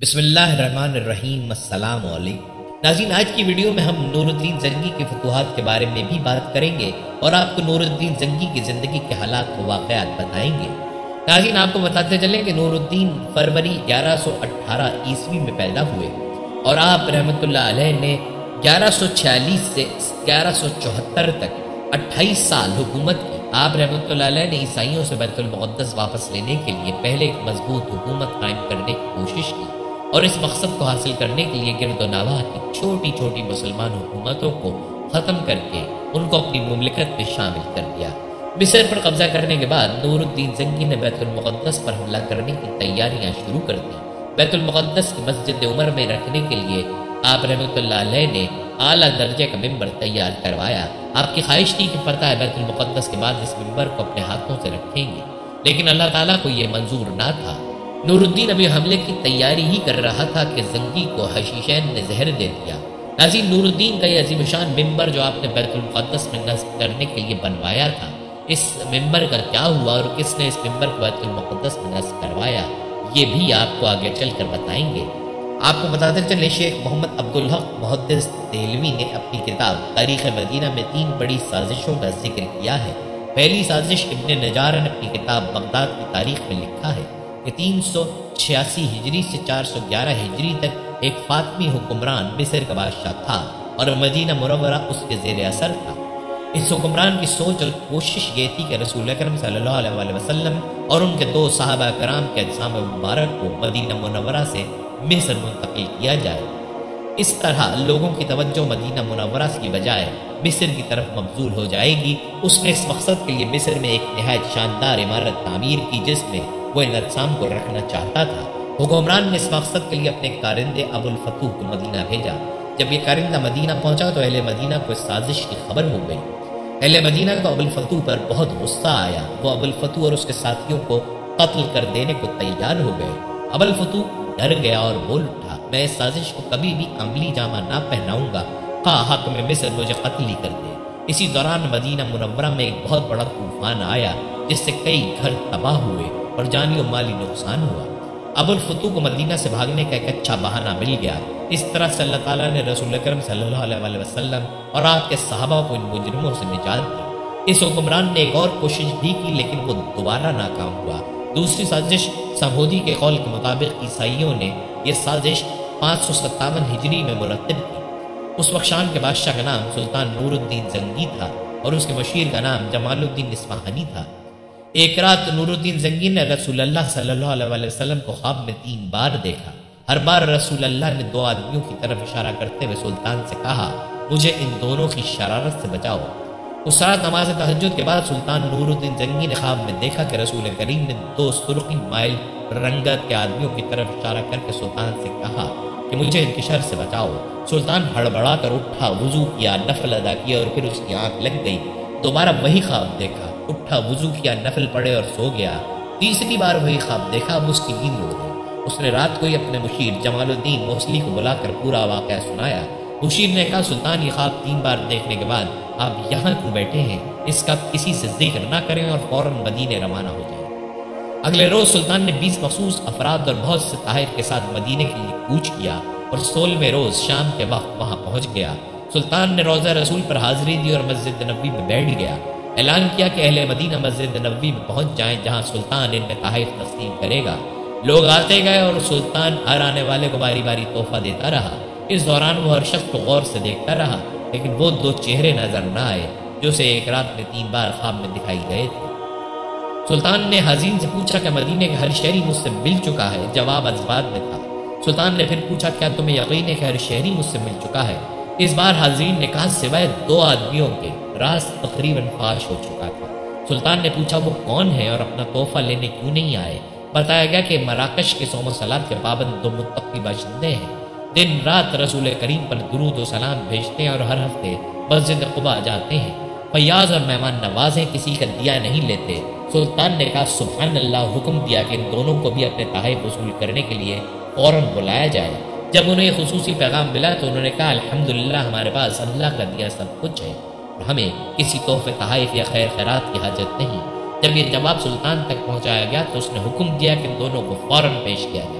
بسم اللہ الرحمن الرحیم۔ السلام علیکم ناظرین، آج کی ویڈیو میں ہم نور الدین زنگی کے فتوحات کے بارے میں بھی بات کریں گے اور آپ کو نور الدین زنگی کی زندگی کے حالات و واقعات بتائیں گے۔ ناظرین، آپ کو بتاتے چلیں کہ نور الدین فروری 1118 عیسوی میں پیدا ہوئے اور آپ رحمۃ اللہ علیہ نے 1146 سے 1174 تک 28 سال حکومت کی۔ آپ رحمۃ اللہ علیہ نے عیسائیوں سے بیت المقدس واپس لینے کے لیے پہلے ایک مضبوط حکومت قائم کرنے کی کوشش کی اور اس مقصد کو حاصل کرنے کے لیے گرد و نواح کی چھوٹی چھوٹی مسلمان حکومتوں کو ختم کر کے ان کو اپنی مملکت میں شامل کر دیا۔ مصر پر قبضہ کرنے کے بعد نور الدین زنگی نے بیت المقدس پر حملہ کرنے کی تیاریاں شروع کر دی۔ بیت المقدس کی مسجد عمر میں رکھنے کے لیے آپ رحمۃ اللہ علیہ نے اعلیٰ درجے کا ممبر تیار کروایا۔ آپ کی خواہش تھی کہ فتح بیت المقدس کے بعد اس ممبر کو اپنے ہاتھوں سے رکھیں گے، لیکن اللہ تعالیٰ کو یہ منظور نہ تھا۔ نور الدین ابھی حملے کی تیاری ہی کر رہا تھا کہ زنگی کو حشیشین نے زہر دے دیا۔ ناظرین، نور الدین کا یہ عظیم شان ممبر جو آپ نے بیت المقدس میں نصب کرنے کے لیے بنوایا تھا، اس ممبر کا کیا ہوا اور کس نے اس ممبر کو بیت المقدس میں نصب کروایا، یہ بھی آپ کو آگے چل کر بتائیں گے۔ آپ کو بتاتے چلے، شیخ محمد عبدالحق محدث دہلوی نے اپنی کتاب تاریخ مدینہ میں 3 بڑی سازشوں کا ذکر کیا ہے۔ پہلی سازش ابن نجار نے اپنی کتاب بغداد کی تاریخ میں لکھا ہے کہ 386 ہجری سے 411 ہجری تک ایک فاطمی حکمران مصر کا بادشاہ تھا اور مدینہ منورہ اس کے زیر اثر تھا۔ اس حکمران کی سوچ اور کوشش یہ تھی کہ رسول اکرم صلی اللہ علیہ وسلم اور ان کے 2 صحابہ کرام کے اجسام مبارک کو مدینہ منورہ سے مصر منتقل کیا جائے۔ اس طرح لوگوں کی توجہ مدینہ منورہ کی بجائے مصر کی طرف مبذول ہو جائے گی۔ اس نے اس مقصد کے لیے مصر میں ایک نہایت شاندار عمارت تعمیر کی جس میں وہ ان اجسام کو رکھنا چاہتا تھا۔ حکمران نے اس مقصد کے لیے اپنے کارندے ابو الفتوح کو مدینہ بھیجا۔ جب یہ کارندہ مدینہ پہنچا تو اہل مدینہ کو اس سازش کی خبر ہو گئی۔ اہل مدینہ کو ابو الفتوح پر بہت غصہ آیا۔ وہ ابو الفتوح اور اس کے ساتھیوں کو قتل کر دینے کو تیار ہو گئے۔ ابو الفتوح ڈر گیا اور بول اٹھا، میں اس سازش کو کبھی بھی عملی جامہ نہ پہناؤں گا، خواہ حق میں مصر مجھے قتل ہی کر دے۔ اسی دوران مدینہ منورہ میں ایک بہت بڑا طوفان آیا جس سے کئی گھر تباہ ہوئے اور جانی و مالی نقصان ہوا۔ ابو الفتوح کو مدینہ سے بھاگنے کا ایک اچھا بہانہ مل گیا۔ اس طرح سے اللہ تعالیٰ نے رسول اکرم صلی اللہ علیہ وسلم اور آپ کے صحابہ کو ان مجرموں سے نجات دی۔ اس حکمران نے ایک اور کوشش بھی کی لیکن وہ دوبارہ ناکام ہوا۔ دوسری سازش سمودی کے قول کے مطابق عیسائیوں نے یہ سازش 557 ہجری میں مرتب کی۔ اس وقت شام کے بادشاہ کا نام سلطان نور الدین زنگی تھا اور اس کے مشیر کا نام جمال الدین اصفہانی تھا۔ ایک رات نور الدین زنگی نے رسول اللہ صلی اللہ علیہ وسلم کو خواب میں 3 بار دیکھا۔ ہر بار رسول اللہ نے 2 آدمیوں کی طرف اشارہ کرتے ہوئے سلطان سے کہا، مجھے ان دونوں کی شرارت سے بچاؤ۔ اس رات نماز تہجد کے بعد سلطان نور الدین زنگی نے خواب میں دیکھا کہ رسول کریم نے 2 سرخی مائل رنگت کے آدمیوں کی طرف اشارہ کر کے سلطان سے کہا کہ مجھے ان کی شر سے بچاؤ۔ سلطان ہڑبڑا کر اٹھا، وضو کیا، نفل ادا کیا اور پھر اس کی آنکھ لگ گئی۔ دوبارہ وہی خواب دیکھا، اٹھا، وضو کیا، نفل پڑھے اور سو گیا۔ تیسری بار وہی خواب دیکھا، اب اس کی نیند ہو گئی۔ اس نے رات کو ہی اپنے مشیر جمال الدین موصلی کو بلا کر پورا واقعہ سنایا۔ مشیر نے کہا، سلطان یہ خواب 3 بار دیکھنے کے بعد آپ یہاں کیوں بیٹھے ہیں؟ اس کا کسی سے ذکر نہ کریں اور فوراً مدینے روانہ ہو جائیں۔ اگلے روز سلطان نے 20 مخصوص افراد اور بہت سے تحائف کے ساتھ مدینے کے لیے کوچ کیا اور 16ویں روز شام کے وقت وہاں پہنچ گیا۔ سلطان نے روضہ رسول پر حاضری دی اور مسجد نبوی میں بیٹھ گیا۔ اعلان کیا کہ اہل مدینہ مسجد نبوی میں پہنچ جائیں جہاں سلطان ان میں تحائف تقسیم کرے گا۔ لوگ آتے گئے اور سلطان ہر آنے والے کو باری باری تحفہ دیتا رہا۔ اس دوران وہ ہر شخص کو غور سے دیکھتا رہا لیکن وہ 2 چہرے نظر نہ آئے جو اسے ایک رات میں 3 بار خواب میں دکھائی گئے تھے۔ سلطان نے حزین سے پوچھا کہ مدینے کا ہر شہری مجھ سے مل چکا ہے؟ جواب ازباد میں تھا۔ سلطان نے پھر پوچھا، کیا تمہیں یقین ہے کہ ہر شہری مجھ سے مل چکا ہے؟ اس بار حاضرین نے کہا، سوائے 2 آدمیوں کے۔ راز تقریباً فاش ہو چکا تھا۔ سلطان نے پوچھا، وہ کون ہے اور اپنا تحفہ لینے کیوں نہیں آئے؟ بتایا گیا کہ مراکش کے صوم و صلات کے پابند 2 متقی باشندے ہیں۔ دن رات رسول کریم پر درود و سلام بھیجتے ہیں اور ہر ہفتے مسجد قباء جاتے ہیں۔ فیاض اور مہمان نوازیں، کسی کا دیا نہیں لیتے۔ سلطان نے کہا، سبحان اللہ، حکم دیا کہ ان دونوں کو بھی اپنے تحائف وصول کرنے کے لیے فوراً بلایا جائے۔ جب انہیں یہ خصوصی پیغام ملا تو انہوں نے کہا، الحمدللہ، ہمارے پاس اللہ کا دیا سب کچھ ہے اور ہمیں کسی تحفے تحائف یا خیر خیرات کی حاجت نہیں۔ جب یہ جواب سلطان تک پہنچایا گیا تو اس نے حکم دیا کہ ان دونوں کو فوراً پیش کیا جائے۔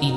3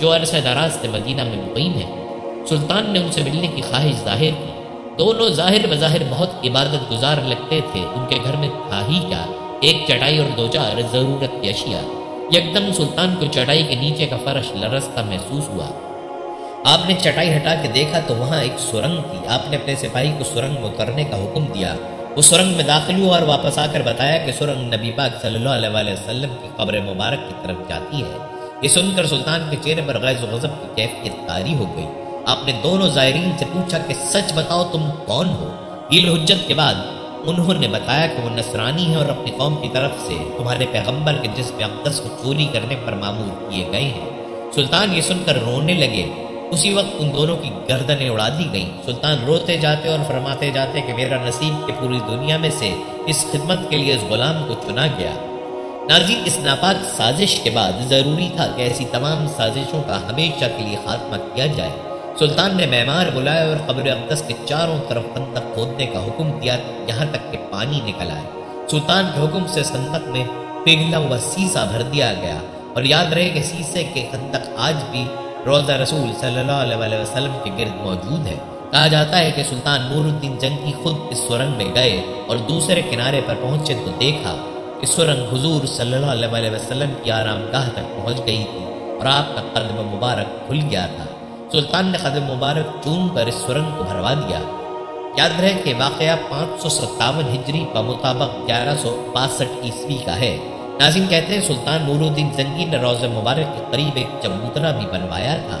جو عرصہ دراز سے مدینہ میں مقیم ہیں۔ سلطان نے ان سے ملنے کی خواہش ظاہر کی۔ دونوں ظاہر بظاہر بہت عبادت گزار لگتے تھے۔ ان کے گھر میں تھا ہی کیا، ایک چٹائی اور دو چار ضرورت کی اشیاء۔ یکدم سلطان کو چٹائی کے نیچے کا فرش لرزتا محسوس ہوا۔ آپ نے چٹائی ہٹا کے دیکھا تو وہاں ایک سرنگ تھی۔ آپ نے اپنے سپاہی کو سرنگ میں اترنے کا حکم دیا۔ وہ سرنگ میں داخل ہوا اور واپس آ کر بتایا کہ سرنگ نبی پاک صلی اللہ علیہ وسلم کی قبر مبارک کی طرف جاتی ہے۔ یہ سن کر سلطان کے چہرے پر غیظ و غضب کی کیفیت طاری ہو گئی۔ آپ نے دونوں زائرین سے پوچھا کہ سچ بتاؤ تم کون ہو؟ حیل حجت کے بعد انہوں نے بتایا کہ وہ نصرانی ہیں اور اپنی قوم کی طرف سے تمہارے پیغمبر کے جسم اقدس کو چوری کرنے پر مامور کیے گئے ہیں۔ سلطان یہ سن کر رونے لگے۔ اسی وقت ان دونوں کی گردنیں اڑا دی گئیں۔ سلطان روتے جاتے اور فرماتے جاتے کہ میرا نصیب کہ پوری دنیا میں سے اس خدمت کے لیے اس غلام کو چنا گیا۔ ناظرین، اس ناپاک سازش کے بعد ضروری تھا کہ ایسی تمام سازشوں کا ہمیشہ کے لیے خاتمہ کیا جائے۔ سلطان نے معمار بلایا اور قبر اقدس کے چاروں طرف خندق کھودنے کا حکم دیا، یہاں تک کہ پانی نکل آئے۔ سلطان کے حکم سے خندق میں پگھلا ہوا سیسا بھر دیا گیا، اور یاد رہے کہ سیسے کے خندق آج بھی روضہ رسول صلی اللہ علیہ وسلم کے گرد موجود ہے۔ کہا جاتا ہے کہ سلطان نور الدین جنگی خود اس سرنگ میں گئے اور دوسرے کنارے پر پہنچے تو دیکھا کہ سرنگ حضور صلی اللہ علیہ وسلم کی آرام گاہ تک پہنچ گئی تھی اور آپ کا قدم مبارک کھل گیا تھا۔ سلطان نے قدم مبارک چوم کر اس سرنگ کو بھروا دیا۔ یاد رہے کہ واقعہ 557 ہجری بمطابق 1162 عیسوی کا ہے۔ ناظرین، کہتے ہیں سلطان نور الدین زنگی نے روضہ مبارک کے قریب ایک چبوترا بھی بنوایا تھا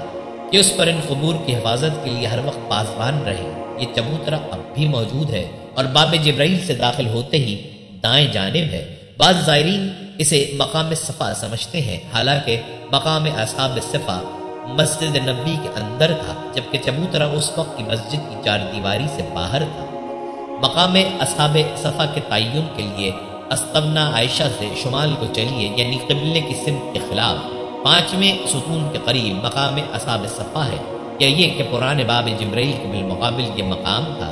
کہ اس پر ان قبور کی حفاظت کے لیے ہر وقت پاسبان رہے۔ یہ چبوترا اب بھی موجود ہے اور باب جبرائیل سے داخل ہوتے ہی دائیں جانب ہے۔ بعض زائرین اسے مقام صفا سمجھتے ہیں، حالانکہ مقام اصحاب صفا مسجد نبوی کے اندر تھا، جبکہ چبوترا اس وقت کی مسجد کی چار دیواری سے باہر تھا۔ مقام اصحاب صفا کے تعین کے لیے استغنا عائشہ سے شمال کو چلیے، یعنی قبلے کی سمت کے خلاف 5ویں ستون کے قریب مقام اصحاب صفا ہے، یا یہ کہ پرانے باب جبرائیل کے بالمقابل یہ مقام تھا۔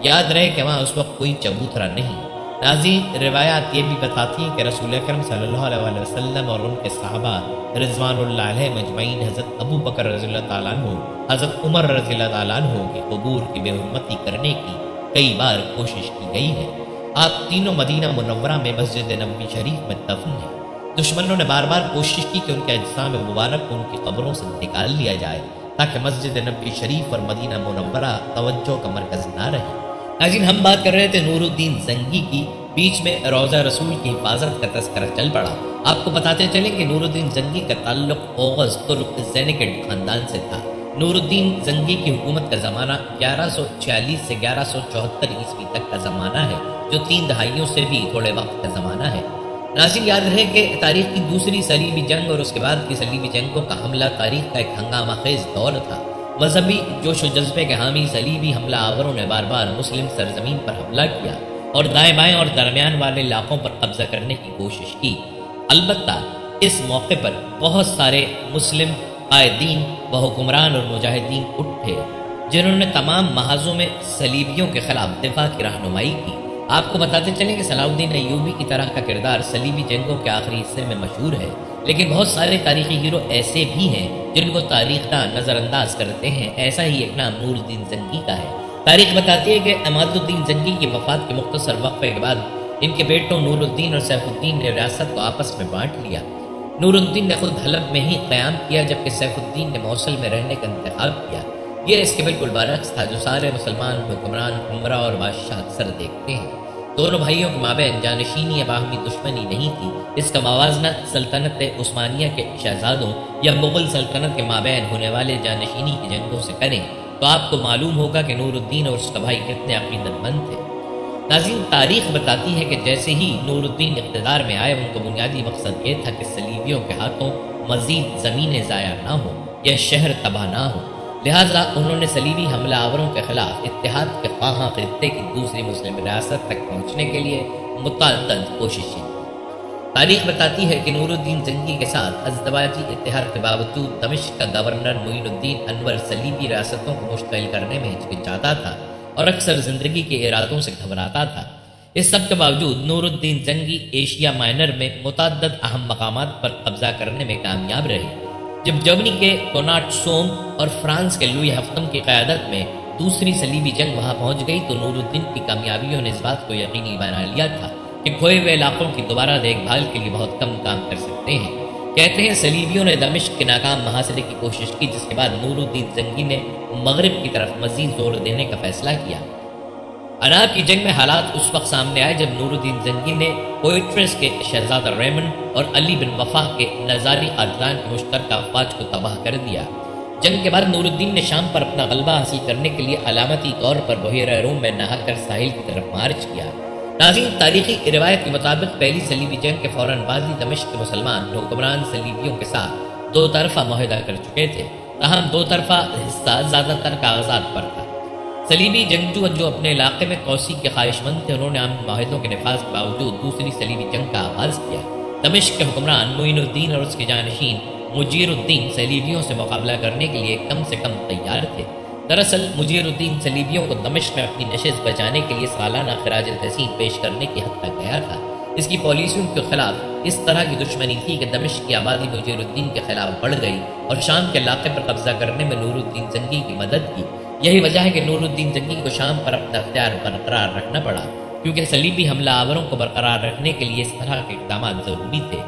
یاد رہے کہ وہاں اس وقت کوئی چبوترا نہیں۔ ناظرین، روایات یہ بھی بتاتی ہیں کہ رسول اکرم صلی اللہ علیہ وسلم اور ان کے صحابہ رضوان اللہ علیہ مجمعین حضرت ابو بکر رضی اللہ تعالیٰ عنہ، حضرت عمر رضی اللہ تعالیٰ عنہ کی قبور کی بے حرمتی کرنے کی کئی بار کوشش کی گئی ہے۔ آپ تینوں مدینہ منورہ میں مسجد نبوی شریف میں دفن ہیں۔ دشمنوں نے بار بار کوشش کی کہ ان کے اجسام مبارک کو ان کی قبروں سے نکال لیا جائے تاکہ مسجد نبوی شریف اور مدینہ منورہ توجہ کا مرکز نہ رہے۔ ناظرین، ہم بات کر رہے تھے نور الدین زنگی کی، بیچ میں روضہ رسول کی حفاظت کا تذکرہ چل پڑا۔ آپ کو بتاتے چلیں کہ نور الدین زنگی کا تعلق اوغز ترک زینکڈ خاندان سے تھا۔ نور الدین زنگی کی حکومت کا زمانہ 1146 سے 1174 عیسوی تک کا زمانہ ہے، جو 3 دہائیوں سے بھی تھوڑے وقت کا زمانہ ہے۔ ناظرین، یاد رہے کہ تاریخ کی دوسری صلیبی جنگ اور اس کے بعد کی صلیبی جنگوں کا حملہ تاریخ کا ایک ہنگامہ خیز دور تھا۔ مذہبی جوش و جذبے کے حامی صلیبی حملہ آوروں نے بار بار مسلم سرزمین پر حملہ کیا اور دائیں بائیں اور درمیان والے علاقوں پر قبضہ کرنے کی کوشش کی۔ البتہ اس موقع پر بہت سارے مسلم قائدین و حکمران اور مجاہدین اٹھے جنہوں نے تمام محاذوں میں صلیبیوں کے خلاف دفاع کی رہنمائی کی۔ آپ کو بتاتے چلیں کہ صلاح الدین ایوبی کی طرح کا کردار صلیبی جنگوں کے آخری حصے میں مشہور ہے، لیکن بہت سارے تاریخی ہیرو ایسے بھی ہیں جن کو تاریخ داں نظر انداز کرتے ہیں۔ ایسا ہی ایک نام نور الدین زنگی کا ہے۔ تاریخ بتاتی ہے کہ عماد الدین زنگی کی وفات کے مختصر وقفے کے بعد ان کے بیٹوں نور الدین اور سیف الدین نے ریاست کو آپس میں بانٹ لیا۔ نور الدین نے خود حلب میں ہی قیام کیا، جبکہ سیف الدین نے موصل میں رہنے کا انتخاب کیا۔ یہ اس کے بالکل برعکس تھا جو سارے مسلمان حکمران، عمرہ اور بادشاہ اکثر دیکھتے ہیں۔ دونوں بھائیوں کے مابین جانشینی یا باہمی دشمنی نہیں تھی۔ اس کا موازنہ سلطنت عثمانیہ کے شہزادوں یا مغل سلطنت کے مابین ہونے والے جانشینی کی جنگوں سے کریں تو آپ کو معلوم ہوگا کہ نور الدین اور اس کا بھائی کتنے عقیدت مند تھے۔ ناظرین، تاریخ بتاتی ہے کہ جیسے ہی نور الدین اقتدار میں آئے، ان کا بنیادی مقصد یہ تھا کہ صلیبیوں کے ہاتھوں مزید زمینیں ضائع نہ ہوں یا شہر تباہ نہ ہو۔ لہٰذا انہوں نے صلیبی حملہ آوروں کے خلاف اتحاد کے خواہاں خطے کی دوسری مسلم ریاست تک پہنچنے کے لیے متعدد کوششیں۔ تاریخ بتاتی ہے کہ نور الدین زنگی کے ساتھ ازدواجی اتحاد کے باوجود دمشق کا گورنر معین الدین انور صلیبی ریاستوں کو مشتعل کرنے میں ہچکچاتا تھا اور اکثر زندگی کے ارادوں سے گھبراتا تھا۔ اس سب کے باوجود نور الدین زنگی ایشیا مائنر میں متعدد اہم مقامات پر قبضہ کرنے میں کامیاب رہے۔ جب جرمنی کے کوناٹ سوم اور فرانس کے لوئی ہفتم کی قیادت میں دوسری صلیبی جنگ وہاں پہنچ گئی تو نور الدین کی کامیابیوں نے اس بات کو یقینی بنا لیا تھا کہ کھوئے ہوئے علاقوں کی دوبارہ دیکھ بھال کے لیے بہت کم کام کر سکتے ہیں۔ کہتے ہیں صلیبیوں نے دمشق کے ناکام محاصرے کی کوشش کی، جس کے بعد نور الدین زنگی نے مغرب کی طرف مزید زور دینے کا فیصلہ کیا۔ اناب کی جنگ میں حالات اس وقت سامنے آئے جب نور الدین زنگی نے پوئٹرس کے شہزادہ ریمنڈ اور علی بن وفا کے نظاری خاندان کی مشترکہ افواج کو تباہ کر دیا۔ جنگ کے بعد نور الدین نے شام پر اپنا غلبہ حاصل کرنے کے لیے علامتی طور پر بحیرہ روم میں نہا کر ساحل کی طرف مارچ کیا۔ ناظرین، تاریخی روایت کے مطابق پہلی صلیبی جنگ کے فوراً بعد ہی دمشق کے مسلمان حکمران صلیبیوں کے ساتھ دو طرفہ معاہدہ کر چکے تھے، تاہم دو طرفہ حصہ زیادہ تر کاغذات پر تھا۔ صلیبی جنگجو جو اپنے علاقے میں توسیع کے خواہش مند تھے، انہوں نے عام معاہدوں کے نفاذ کے باوجود دوسری صلیبی جنگ کا آغاز کیا۔ دمشق کے حکمران معین الدین اور اس کے جانشین مجیر الدین صلیبیوں سے مقابلہ کرنے کے لیے کم سے کم تیار تھے۔ دراصل مجیر الدین صلیبیوں کو دمشق میں اپنی نشست بچانے کے لیے سالانہ خراج تحسین پیش کرنے کی حد تک گیا تھا۔ اس کی پالیسیوں کے خلاف اس طرح کی دشمنی تھی کہ دمشق کی آبادی مجیر الدین کے خلاف بڑھ گئی اور شام کے علاقے پر قبضہ کرنے میں نور الدین زنگی کی مدد کی۔ یہی وجہ ہے کہ نور الدین زنگی کو شام پر اپنا اختیار برقرار رکھنا پڑا، کیونکہ صلیبی حملہ آوروں کو برقرار رکھنے کے لیے اس طرح کے اقدامات ضروری تھے۔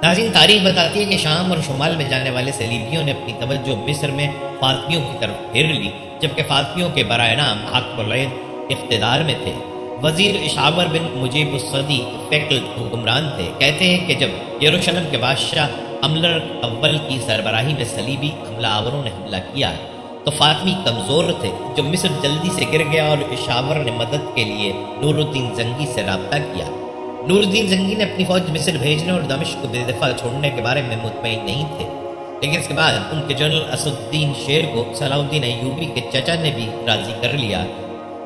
ناظرین، تاریخ بتاتی ہے کہ شام اور شمال میں جانے والے صلیبیوں نے اپنی توجہ مصر میں فاطمیوں کی طرف پھیر لی، جبکہ فاطمیوں کے برائے نام حاکم العین اقتدار میں تھے۔ وزیر شاور بن مجیب الصدی فیکل حکمران تھے۔ کہتے ہیں کہ جب یروشلم کے بادشاہ املر اول کی سربراہی میں صلیبی حملہ آوروں نے حملہ کیا تو فاطمی کمزور تھے، جو مصر جلدی سے گر گیا اور شاور نے مدد کے لیے نور الدین زنگی سے رابطہ کیا۔ نور الدین زنگی نے اپنی فوج مصر بھیجنے اور دمشق کو بے دفاع چھوڑنے کے بارے میں مطمئن نہیں تھے، لیکن اس کے بعد ان کے جنرل اسد الدین شیر کو صلاح الدین ایوبی کے چچا نے بھی راضی کر لیا۔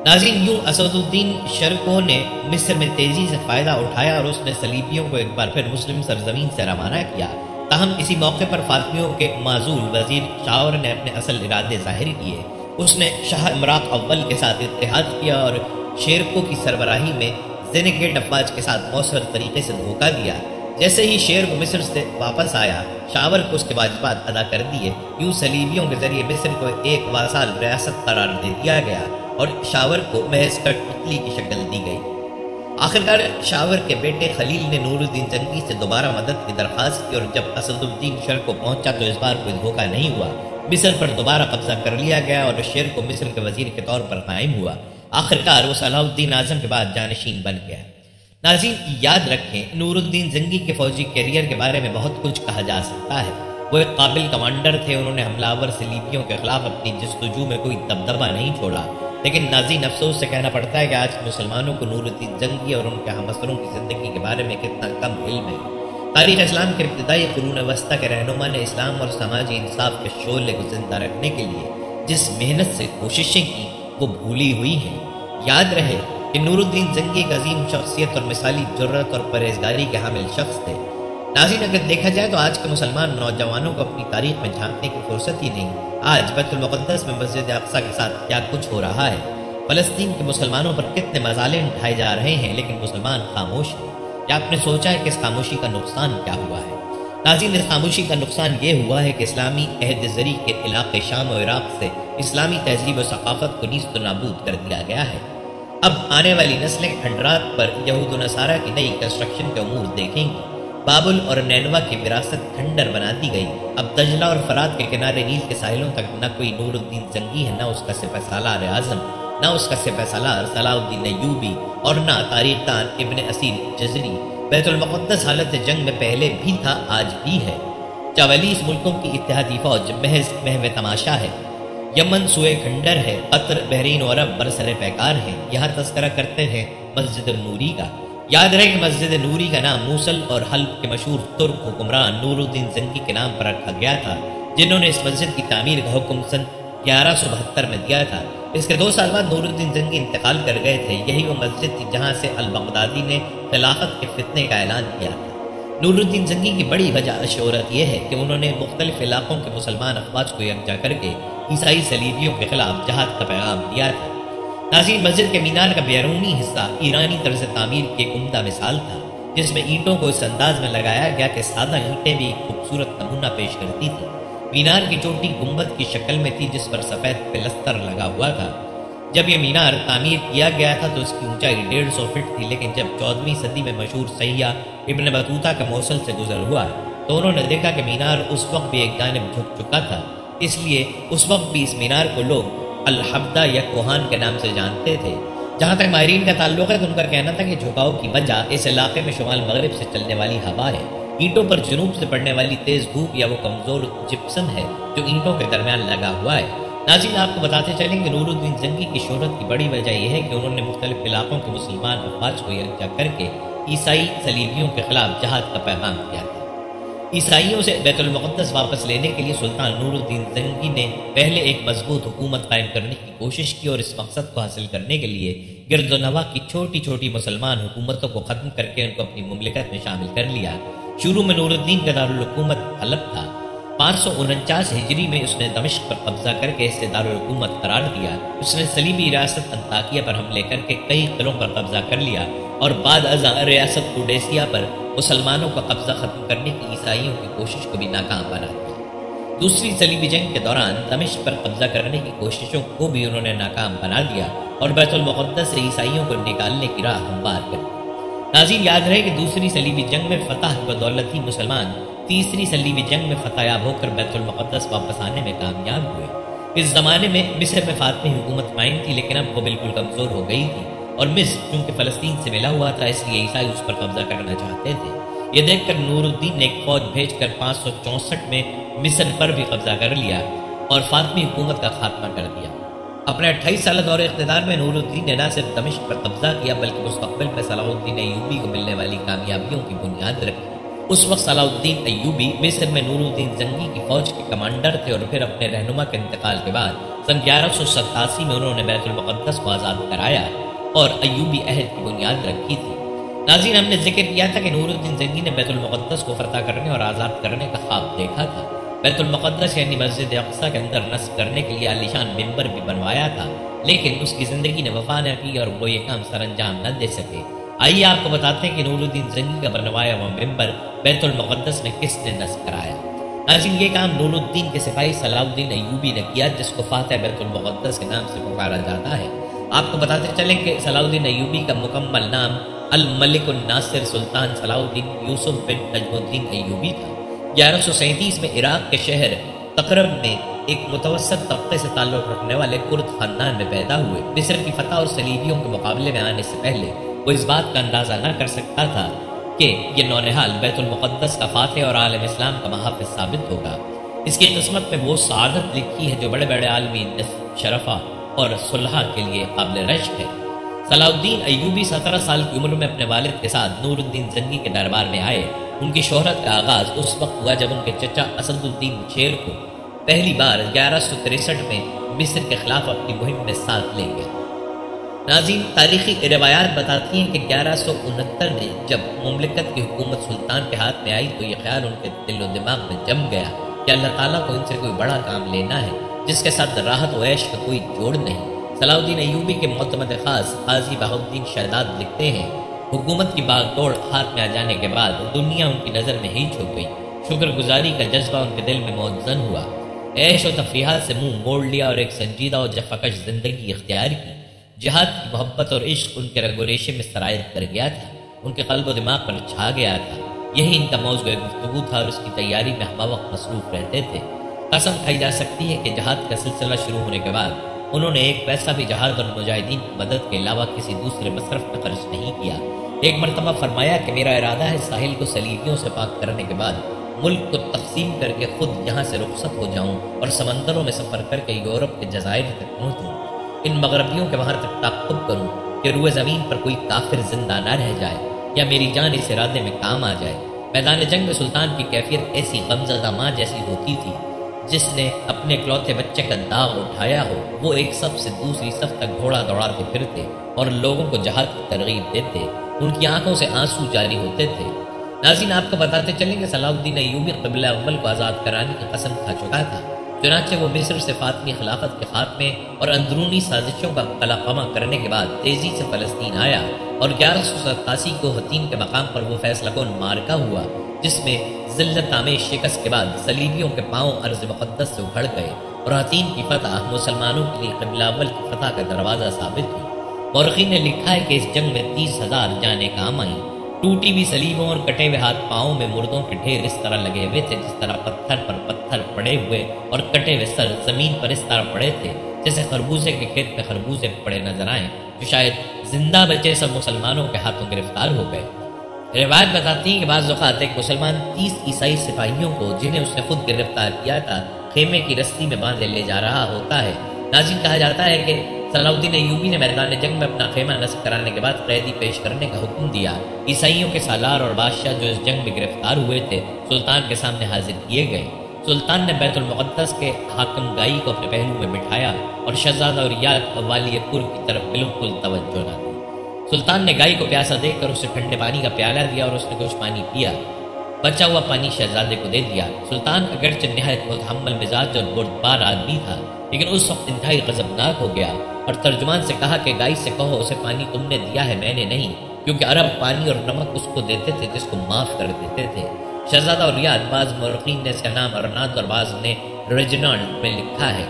ناظرین، یوں اسد الدین شرکو نے مصر میں تیزی سے فائدہ اٹھایا اور اس نے صلیبیوں کو ایک بار پھر مسلم سرزمین سے روانہ کیا۔ تاہم اسی موقع پر فاطمیوں کے معزول وزیر شاور نے اپنے اصل ارادے ظاہر کیے۔ اس نے شاہ امراق اول کے ساتھ اتحاد کیا اور شیرکو کی سربراہی میں زینگیٹ افواج کے ساتھ مؤثر طریقے سے دھوکہ دیا۔ جیسے ہی شیر کو مصر سے واپس آیا، شاور کو اس کے واجبات ادا کر دیے۔ یوں صلیبیوں کے ذریعے مصر کو ایک واسال ریاست قرار دے دیا گیا اور شاور کو محض کٹپتلی کی شکل دی گئی۔ آخرکار شاور کے بیٹے خلیل نے نور الدین زنگی سے دوبارہ مدد کی درخواست کی اور جب اسد الدین شیر کو پہنچا تو اس بار کوئی دھوکہ نہیں ہوا۔ مصر پر دوبارہ قبضہ کر لیا گیا اور شیر کو مصر کے وزیر کے طور پر قائم ہوا۔ آخرکار وہ صلاح الدین اعظم کے بعد جانشین بن گیا۔ ناظرین، یاد رکھیں، نور الدین زنگی کے فوجی کیریئر کے بارے میں بہت کچھ کہا جا سکتا ہے۔ وہ ایک قابل کمانڈر تھے، انہوں نے حملہ آور صلیبیوں کے خلاف اپنی جستجو میں کوئی دبدبہ نہیں چھوڑا، لیکن ناظرین افسوس سے کہنا پڑتا ہے کہ آج مسلمانوں کو نور الدین زنگی اور ان کے ہمسروں کی زندگی کے بارے میں کتنا کم علم ہے۔ تاریخ اسلام کے ابتدائی قرون وسطیٰ کے رہنما نے اسلام اور سماجی انصاف کے شعلے کو زندہ رکھنے کے لیے جس محنت سے کوششیں کی وہ بھولی ہوئی ہیں۔ یاد رہے کہ نور الدین زنگی ایک عظیم شخصیت اور مثالی جرأت اور پرہیزگاری کے حامل شخص تھے۔ ناظرین، اگر دیکھا جائے تو آج کے مسلمان نوجوانوں کو اپنی تاریخ میں جھانکنے کی فرصت ہی نہیں۔ آج بیت المقدس میں مسجد اقصیٰ کے ساتھ کیا کچھ ہو رہا ہے، فلسطین کے مسلمانوں پر کتنے مظالم اٹھائے جا رہے ہیں، لیکن مسلمان خاموش ہیں۔ کیا آپ نے سوچا ہے کہ اس خاموشی کا نقصان کیا ہوا ہے؟ ناظرین، اس خاموشی کا نقصان یہ ہوا ہے کہ اسلامی عہد زری کے علاقے شام و عراق سے اسلامی تہذیب و ثقافت کو نیست و نابود کر دیا گیا ہے۔ اب آنے والی نسلیں کھنڈرات پر یہود و نصارہ کی نئی کنسٹرکشن کے امور دیکھیں گی۔ بابل اور نینوا کی وراثت کھنڈر بنا دی گئی۔ اب دجلہ اور فرات کے کنارے نیل کے ساحلوں تک نہ کوئی نور الدین زنگی ہے، نہ اس کا سپہ سالار اعظم، نہ اس کا سپہ سالار صلاح الدین ایوبی اور نہ تاریخ دان ابن اسیر جزری۔ بیت المقدس حالت جنگ میں پہلے بھی تھا، آج بھی ہے۔ 44 ملکوں کی اتحادی فوج محو تماشا ہے۔ یمن سوئے کھنڈر ہے، قطر، بحرین اور عرب برسر پیکار ہیں۔ یہاں تذکرہ کرتے ہیں مسجد نوری کا۔ یاد رہے کہ مسجد نوری کا نام موصل اور حلب کے مشہور ترک حکمران نور الدین زنگی کے نام پر رکھا گیا تھا، جنہوں نے اس مسجد کی تعمیر کا حکم سن 1172 میں دیا تھا۔ اس کے 2 سال بعد نور الدین زنگی انتقال کر گئے تھے۔ یہی وہ مسجد تھی جہاں سے البغدادی نے خلافت کے فتنے کا اعلان کیا تھا۔ نور الدین زنگی کی بڑی وجہ شہرت یہ ہے کہ انہوں نے مختلف علاقوں کے مسلمان افواج کو یکجا کر کے عیسائی صلیبیوں کے خلاف جہاد کا پیغام دیا تھا۔ ناظرین، مسجد کے مینار کا بیرونی حصہ ایرانی طرز تعمیر کی ایک عمدہ مثال تھا۔ جس میں اینٹوں کو اس انداز میں لگایا گیا کہ سادہ اینٹیں بھی ایک خوبصورت نمونہ پیش کرتی تھی۔ مینار کی چوٹی گنبد کی شکل میں تھی جس پر سفید پلستر لگا ہوا تھا۔ جب یہ مینار تعمیر کیا گیا تھا تو اس کی اونچائی 150 فٹ تھی، لیکن جب 14ویں صدی میں مشہور سیاح ابن بطوطہ کا موصل سے گزر ہوا تو انہوں نے دیکھا کہ مینار اس وقت بھی ایک جانب جھک چکا تھا، اس لیے اس وقت بھی اس مینار کو لوگ الحبدہ یا کوہان کے نام سے جانتے تھے۔ جہاں تک ماہرین کا تعلق ہے تو ان کا کہنا تھا کہ جھکاؤ کی وجہ اس علاقے میں شمال مغرب سے چلنے والی ہوا ہے، اینٹوں پر جنوب سے پڑنے والی تیز دھوپ یا وہ کمزور جپسم ہے جو اینٹوں کے درمیان لگا ہوا ہے۔ ناظرین، آپ کو بتاتے چلیں کہ نور الدین زنگی کی شہرت کی بڑی وجہ یہ ہے کہ انہوں نے مختلف علاقوں کے مسلمان افواج کو یکجا کر کے عیسائی صلیبیوں کے خلاف جہاد کا پیغام دیا تھا۔ عیسائیوں سے بیت المقدس واپس لینے کے لیے سلطان نور الدین زنگی نے پہلے ایک مضبوط حکومت قائم کرنے کی کوشش کی اور اس مقصد کو حاصل کرنے کے لیے گرد و نواح کی چھوٹی چھوٹی مسلمان حکومتوں کو ختم کر کے ان کو اپنی مملکت میں شامل کر لیا۔ شروع میں نور الدین کا دارالحکومت حلب تھا۔ 549 ہجری میں اس نے دمشق پر قبضہ کر کے اسے دارالحکومت قرار دیا۔ اس نے صلیبی ریاست انطاکیہ پر حملے کر کے کئی قلعوں پر قبضہ کر لیا اور بعد ازاں ریاست کوڈیسیا پر مسلمانوں کا قبضہ ختم کرنے کی عیسائیوں کی کوشش کو بھی ناکام بنا دیا۔ دوسری صلیبی جنگ کے دوران دمشق پر قبضہ کرنے کی کوششوں کو بھی انہوں نے ناکام بنا دیا اور بیت المقدس سے عیسائیوں کو نکالنے کی راہ ہموار کر دی۔ ناظرین، یاد رہے کہ دوسری صلیبی جنگ میں فتح بدولت ہی مسلمان تیسری صلیبی جنگ میں فتح یاب ہو کر بیت المقدس واپس آنے میں کامیاب ہوئے۔ اس زمانے میں مصر میں فاطمی حکومت قائم تھی، لیکن اب وہ بالکل کمزور ہو گئی تھی اور مصر چونکہ فلسطین سے ملا ہوا تھا اس لیے عیسائی اس پر قبضہ کرنا چاہتے تھے۔ یہ دیکھ کر نور الدین نے ایک فوج بھیج کر 564 میں مصر پر بھی قبضہ کر لیا اور فاطمی حکومت کا خاتمہ کر دیا۔ اپنے 28 سالہ دور اقتدار میں نور الدین نے نہ صرف دمشق پر قبضہ کیا بلکہ مستقبل میں صلاح الدین ایوبی کو ملنے والی کامیابیوں کی بنیاد رکھی۔ اس وقت صلاح الدین ایوبی مصر میں نور الدین زنگی کی فوج کے کمانڈر تھے اور پھر اپنے رہنما کے انتقال کے بعد سن 1187 میں انہوں نے بیت المقدس کو آزاد کرایا اور ایوبی عہد کی بنیاد رکھی تھی۔ ناظرین، ہم نے ذکر کیا تھا کہ نور الدین زنگی نے بیت المقدس کو فتح کرنے اور آزاد کرنے کا خواب دیکھا تھا۔ بیت المقدس یعنی مسجد اقصیٰ کے اندر نصب کرنے کے لیے عالیشان ممبر بھی بنوایا تھا، لیکن اس کی زندگی نے وفا نہ کی اور وہ یہ کام سر انجام نہ دے سکے۔ آئیے آپ کو بتاتے ہیں کہ نور الدین زنگی کا بنوایا ہوا ممبر بیت المقدس میں کس نے نصب کرایا۔ ناظرین، یہ کام نور الدین کے سپاہی صلاح الدین ایوبی نے کیا، جس کو فاتح بیت المقدس کے نام سے پکارا جاتا ہے۔ آپ کو بتاتے چلیں کہ صلاح الدین ایوبی کا مکمل نام الملک الناصر سلطان صلاح الدین یوسف بن نجم الدین ایوبی تھا۔ 1137 میں عراق کے شہر تقرب میں ایک متوسط طبقے سے تعلق رکھنے والے کرد خاندان میں پیدا ہوئے۔ مصر کی فتح اور صلیبیوں کے مقابلے میں آنے سے پہلے وہ اس بات کا اندازہ نہ کر سکتا تھا کہ یہ نونہال بیت المقدس کا فاتح اور عالم اسلام کا محافظ ثابت ہوگا۔ اس کی قسمت میں وہ سعادت لکھی ہے جو بڑے بڑے عالمی شرفا اور صلحہ کے لیے قابل رشک ہے۔ صلاح الدین ایوبی 17 سال کی عمر میں اپنے والد کے ساتھ نور الدین زنگی کے دربار میں آئے۔ ان کی شہرت کا آغاز اس وقت ہوا جب ان کے چچا اسد الدین شیر کو پہلی بار 1163 میں مصر کے خلاف اپنی مہم میں ساتھ لے گئے۔ ناظرین، تاریخی روایات بتاتی ہیں کہ 1169 میں جب مملکت کی حکومت سلطان کے ہاتھ میں آئی تو یہ خیال ان کے دل و دماغ میں جم گیا کہ اللہ تعالیٰ کو ان سے کوئی بڑا کام لینا ہے جس کے ساتھ راحت و عیش کا کوئی جوڑ نہیں۔ صلاح الدین ایوبی کے معتمد خاص قاضی بہاؤالدین شہزاد لکھتے ہیں، حکومت کی باغ دوڑ ہاتھ میں آ جانے کے بعد دنیا ان کی نظر میں ہیچ ہو گئی۔ شکر گزاری کا جذبہ ان کے دل میں موزن ہوا، عیش و تفریحات سے منہ موڑ لیا اور ایک سنجیدہ اور جفاکش زندگی اختیار کی۔ جہاد کی محبت اور عشق ان کے رگ و ریشے میں سرایت کر گیا تھا، ان کے قلب و دماغ پر چھا گیا تھا۔ یہی ان کا موضوع گفتگو تھا اور اس کی تیاری میں ہم وقت مصروف رہتے تھے۔ قسم کھائی جا سکتی ہے کہ جہاد کا سلسلہ شروع ہونے کے بعد انہوں نے ایک پیسہ بھی جہاد اور مجاہدین کی مدد کے علاوہ کسی دوسرے مصرف میں خرچ نہیں کیا۔ ایک مرتبہ فرمایا کہ میرا ارادہ ہے ساحل کو صلیبیوں سے پاک کرنے کے بعد ملک کو تقسیم کر کے خود یہاں سے رخصت ہو جاؤں اور سمندروں میں سفر کر کے یورپ کے جزائر تک پہنچوں، ان مغربیوں کے وہاں تک تعقب کروں کہ روئے زمین پر کوئی کافر زندہ نہ رہ جائے یا میری جان اس ارادے میں کام آ جائے۔ میدان جنگ میں سلطان کی کیفیت ایسی غمزدہ ماں جیسی ہوتی تھی جس نے اپنے اکلوتے بچے کا داغ اٹھایا ہو۔ وہ ایک صف سے دوسری صف تک گھوڑا دوڑاتے پھرتے اور لوگوں کو جہاد کی ترغیب دیتے، ان کی آنکھوں سے آنسو جاری ہوتے تھے۔ ناظرین، آپ کو بتاتے چلیں کہ صلاح الدین ایوبی قبلہ اول کو آزاد کرانے کی قسم کھا چکا تھا، چنانچہ وہ مصر سے فاطمی خلافت کے خاتمے اور اندرونی سازشوں کا قلقمہ کرنے کے بعد تیزی سے فلسطین آیا اور 1187 کو حطین کے مقام پر وہ فیصلہ کن مارکا ہوا جس میں ذلت آمیز شکست کے بعد صلیبیوں کے پاؤں ارض مقدس سے اکھڑ گئے اور حطین کی فتح مسلمانوں کے لیے قبلہ اول کی فتح کا دروازہ ثابت ہوئی۔ مورخین نے لکھا ہے کہ اس جنگ میں 30,000 جانیں کام آئیں۔ ٹوٹی ہوئی صلیبوں اور کٹے ہوئے ہاتھ پاؤں میں مردوں کے ڈھیر اس طرح لگے ہوئے تھے جس طرح پتھر پر پتھر پڑے ہوئے، اور کٹے ہوئے سر زمین پر اس طرح پڑے تھے جیسے خربوزے کے کھیت میں خربوزے پڑے نظر آئیں، جو شاید زندہ بچے سب مسلمانوں کے ہاتھوں گرفتار ہو گئے۔ روایت بتاتی ہے کہ بعض اوقات ایک مسلمان 30 عیسائی سپاہیوں کو جنہیں اس نے خود گرفتار کیا تھا خیمے کی رسی میں باندھے لے جا رہا ہوتا ہے۔ ناظرین، کہا جاتا ہے کہ صلاح الدین ایوبی نے میدان جنگ میں اپنا خیمہ نصب کرانے کے بعد قیدی پیش کرنے کا حکم دیا۔ عیسائیوں کے سالار اور بادشاہ جو اس جنگ میں گرفتار ہوئے تھے سلطان کے سامنے حاضر کیے گئے۔ سلطان نے بیت المقدس کے حاکم گائی کو اپنے پہلو میں بٹھایا اور شہزادہ اور یاد والی پور کی طرف بالکل توجہ نہ دی۔ سلطان نے گائی کو پیاسا دیکھ کر اسے ٹھنڈے پانی کا پیالہ دیا اور اس نے کچھ پانی پیا۔ بچا ہوا پانی شہزادے کو دے دیا۔ سلطان اگرچہ نہایت متحمل مزاج اور بردبار آدمی تھا، لیکن اس وقت انتہائی غضبناک ہو گیا اور ترجمان سے کہا کہ گائی سے کہو اسے پانی تم نے دیا ہے، میں نے نہیں، کیونکہ عرب پانی اور نمک اس کو دیتے تھے جس کو معاف کر دیتے تھے۔ شہزادہ اور ریاض، بعض مورخین نے اس کا نام ارناد اور بعض نے ریجنالڈ میں لکھا ہے۔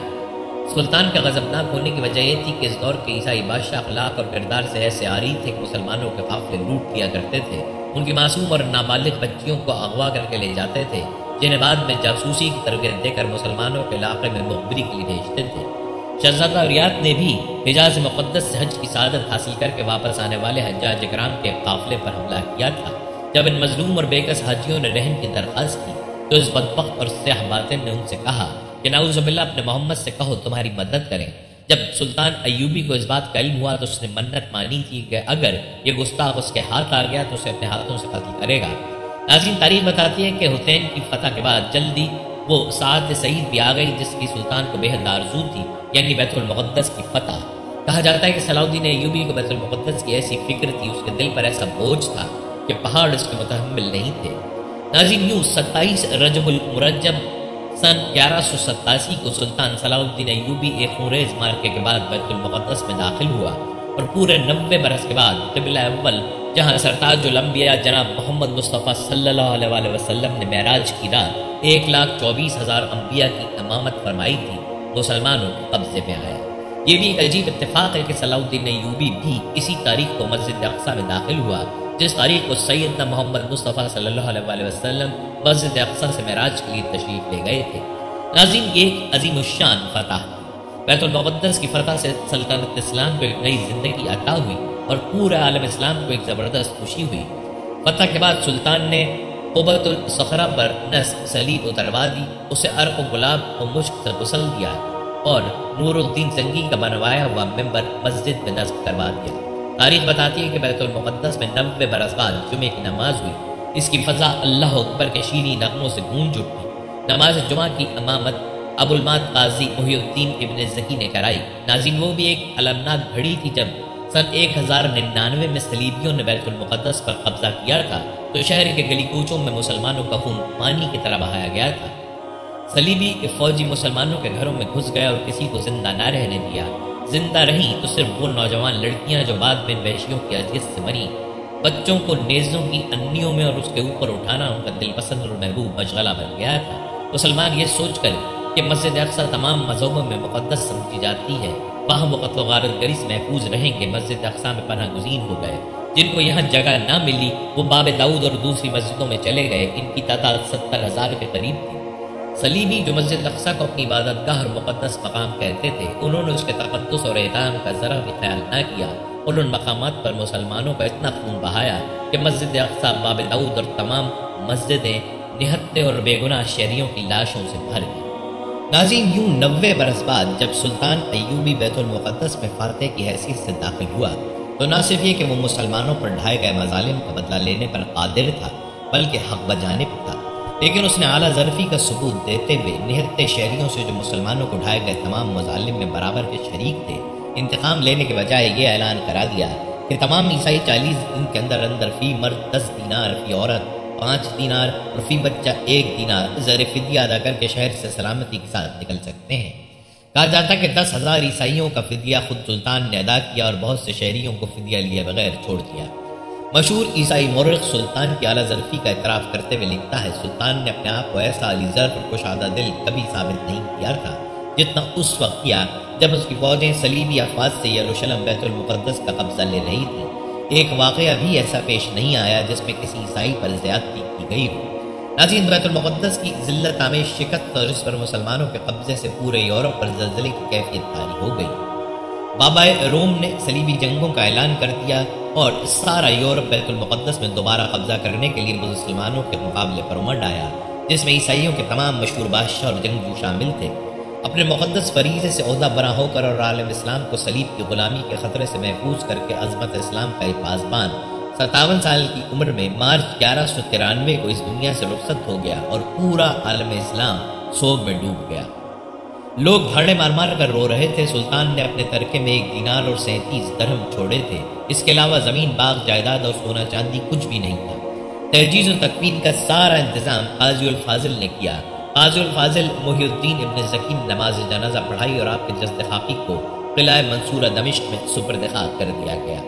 سلطان کا غضبناک ہونے کی وجہ یہ تھی کہ اس دور کے عیسائی بادشاہ اخلاق اور کردار سے ایسے عاری تھے کہ مسلمانوں کے قافلے لوٹ کیا کرتے تھے، ان کی معصوم اور نابالغ بچیوں کو اغوا کر کے لے جاتے تھے، جنہیں بعد میں جاسوسی کی تربیت دے کر مسلمانوں کے علاقے میں مخبری کے لیے بھیجتے تھے۔ شہزادہ ریاض نے بھی حجاز مقدس سے حج کی سعادت حاصل کر کے واپس آنے والے حجاج اکرام کے قافلے پر حملہ کیا تھا۔ جب ان مظلوم اور بے کس حاجیوں نے رحم کی درخواست کی تو اس بدبخت اور سیاہ باطن نے ان سے کہا کہ نعوذ باللہ اپنے محمد سے کہو تمہاری مدد کریں۔ جب سلطان ایوبی کو اس بات کا علم ہوا تو اس نے منت مانی تھی کہ اگر یہ گستاخ اس کے ہاتھ آ گیا تو اسے اپنے ہاتھوں سے قتل کرے گا۔ ناظرین، تاریخ بتاتی ہے کہ حسین کی فتح کے بعد جلدی وہ سعادت سعید بھی آ گئی جس کی سلطان کو بے حد آرزو تھی، یعنی بیت المقدس کی فتح۔ کہا جاتا ہے کہ صلاح الدین ایوبی کو بیت المقدس کی ایسی فکر تھی، اس کے دل پر ایسا بوجھ تھا کہ پہاڑ اس کے متحمل نہیں تھے۔ ناظرین، یوں 27 رجب المرجب سن 1187 کو سلطان صلاح الدین ایوبی ایک خونریز معرکے کے بعد بیت المقدس میں داخل ہوا اور پورے 90 برس کے بعد قبلہ اول جہاں سرتاج الانبیاء جناب محمد مصطفیٰ صلی اللہ علیہ وآلہ وسلم نے معراج کی رات 1,24,000 انبیاء کی امامت فرمائی تھی، مسلمانوں کے قبضے میں آیا۔ یہ بھی ایک عجیب اتفاق ہے کہ صلاح الدین ایوبی بھی اسی تاریخ کو مسجد اقصی میں داخل ہوا جس تاریخ کو سیدنا محمد مصطفیٰ صلی اللہ علیہ وآلہ وسلم مسجد اقصی سے معراج کے لیے تشریف لے گئے تھے۔ ناظرین، یہ ایک عظیم الشان فتح تھی۔ بیت المقدس کی فتح سے سلطنت اسلام کو ایک نئی زندگی عطا ہوئی اور پورے عالم اسلام کو ایک زبردست خوشی ہوئی۔ فتح کے بعد سلطان نے قبۃ الصخرہ پر نصب صلیب اتروا دی، اسے عرق و گلاب و مشک سے غسل دیا اور نور الدین زنگی کا بنوایا ہوا ممبر مسجد میں نصب کروا دیا۔ تاریخ بتاتی ہے کہ بیت المقدس میں 90 برس بعد جمعے کی نماز ہوئی، اس کی فضا اللہ اکبر کے شیریں نغموں سے گونج اٹھی۔ نماز جمعہ کی امامت ابو المات قاضی محی الدین ابن زکی نے کرائی۔ ناظرین، وہ بھی ایک المناک گھڑی تھی جب سن 1099 میں صلیبیوں نے بیت المقدس پر قبضہ کیا تھا تو شہر کے گلی کوچوں میں مسلمانوں کا خون پانی کی طرح بہایا گیا تھا۔ صلیبی فوجی مسلمانوں کے گھروں میں گھس گیا اور کسی کو زندہ نہ رہنے دیا۔ زندہ رہیں تو صرف وہ نوجوان لڑکیاں جو بعد میں وحشیوں کی اذیت سے مریں۔ بچوں کو نیزوں کی انیوں میں اور اس کے اوپر اٹھانا ان کا دل پسند اور محبوب مشغلہ بن گیا تھا۔ مسلمان یہ سوچ کر کہ مسجد اقصی تمام مذہبوں میں مقدس سمجھی جاتی ہے، وہاں وہ قتل و غارت گری سے محفوظ رہیں گے، مسجد اقصی میں پناہ گزین ہو گئے۔ جن کو یہاں جگہ نہ ملی وہ باب داؤد اور دوسری مسجدوں میں چلے گئے، ان کی تعداد 70,000 کے قریب تھی۔ صلیبی جو مسجد اقصی کو اپنی عبادت گاہ اور مقدس مقام کہتے تھے، انہوں نے اس کے تقدس اور احترام کا ذرا بھی خیال نہ کیا اور ان مقامات پر مسلمانوں کا اتنا خون بہایا کہ مسجد اقصی، باب داؤد اور تمام مسجدیں نہتے اور بے گناہ شہریوں کی لاشوں سے بھر گئی۔ ناظرین، یوں 90 برس بعد جب سلطان ایوبی بیت المقدس میں فاتح کی حیثیت سے داخل ہوا تو نہ صرف یہ کہ وہ مسلمانوں پر ڈھائے گئے مظالم کا بدلہ لینے پر قادر تھا بلکہ حق بجانب تھا، لیکن اس نے اعلیٰ ظرفی کا ثبوت دیتے ہوئے نہتے شہریوں سے جو مسلمانوں کو ڈھائے گئے تمام مظالم میں برابر کے شریک تھے، انتقام لینے کے بجائے یہ اعلان کرا دیا کہ تمام عیسائی 40 دن کے اندر اندر فی مرد 10 دینار، فی عورت 5 دینار اور فی بچہ 1 دینار زر فدیہ ادا کر کے شہر سے سلامتی کے ساتھ نکل سکتے ہیں۔ کہا جاتا ہے کہ 10,000 عیسائیوں کا فدیہ خود سلطان نے ادا کیا اور بہت سے شہریوں کو فدیہ لیے بغیر چھوڑ دیا۔ مشہور عیسائی مورخ سلطان کی اعلیٰ ظرفی کا اعتراف کرتے ہوئے لکھتا ہے، سلطان نے اپنے آپ کو ایسا علی ظرف اور کشادہ دل کبھی ثابت نہیں کیا تھا جتنا اس وقت کیا جب اس کی فوجیں صلیبی افواج سے یروشلم بیت المقدس کا قبضہ لے رہی تھی۔ ایک واقعہ بھی ایسا پیش نہیں آیا جس میں کسی عیسائی پر زیادتی کی گئی ہو۔ ناظرین، بیت المقدس کی ذلت آمیز شکست اور اس پر مسلمانوں کے قبضے سے پورے یورپ پر زلزلے کی کیفیت طاری ہو گئی۔ بابا روم نے صلیبی جنگوں کا اعلان کر دیا اور سارا یورپ بیت المقدس میں دوبارہ قبضہ کرنے کے لیے مسلمانوں کے مقابلے پر امڑ آیا، جس میں عیسائیوں کے تمام مشہور بادشاہ اور جنگجو شامل تھے۔ اپنے مقدس فریضے سے عہدہ برا ہو کر اور عالم اسلام کو صلیب کی غلامی کے خطرے سے محفوظ کر کے عظمت اسلام کا ایک پاسبان 57 سال کی عمر میں مارچ 1193 کو اس دنیا سے رخصت ہو گیا اور پورا عالم اسلام سوگ میں ڈوب گیا۔ لوگ دھاڑے مار مار کر رو رہے تھے۔ سلطان نے اپنے ترکے میں 1 دینار اور 37 درہم چھوڑے تھے۔ اس کے علاوہ زمین، باغ، جائیداد اور سونا چاندی کچھ بھی نہیں تھا۔ تجہیز و تکفین کا سارا انتظام قاضی الفاضل نے کیا۔ قاضی الفاضل محی الدین ابن زکی نے نماز جنازہ پڑھائی اور آپ کے جسد خاکی کو قلعہ منصورہ دمشق میں سپرد خاک کر دیا گیا۔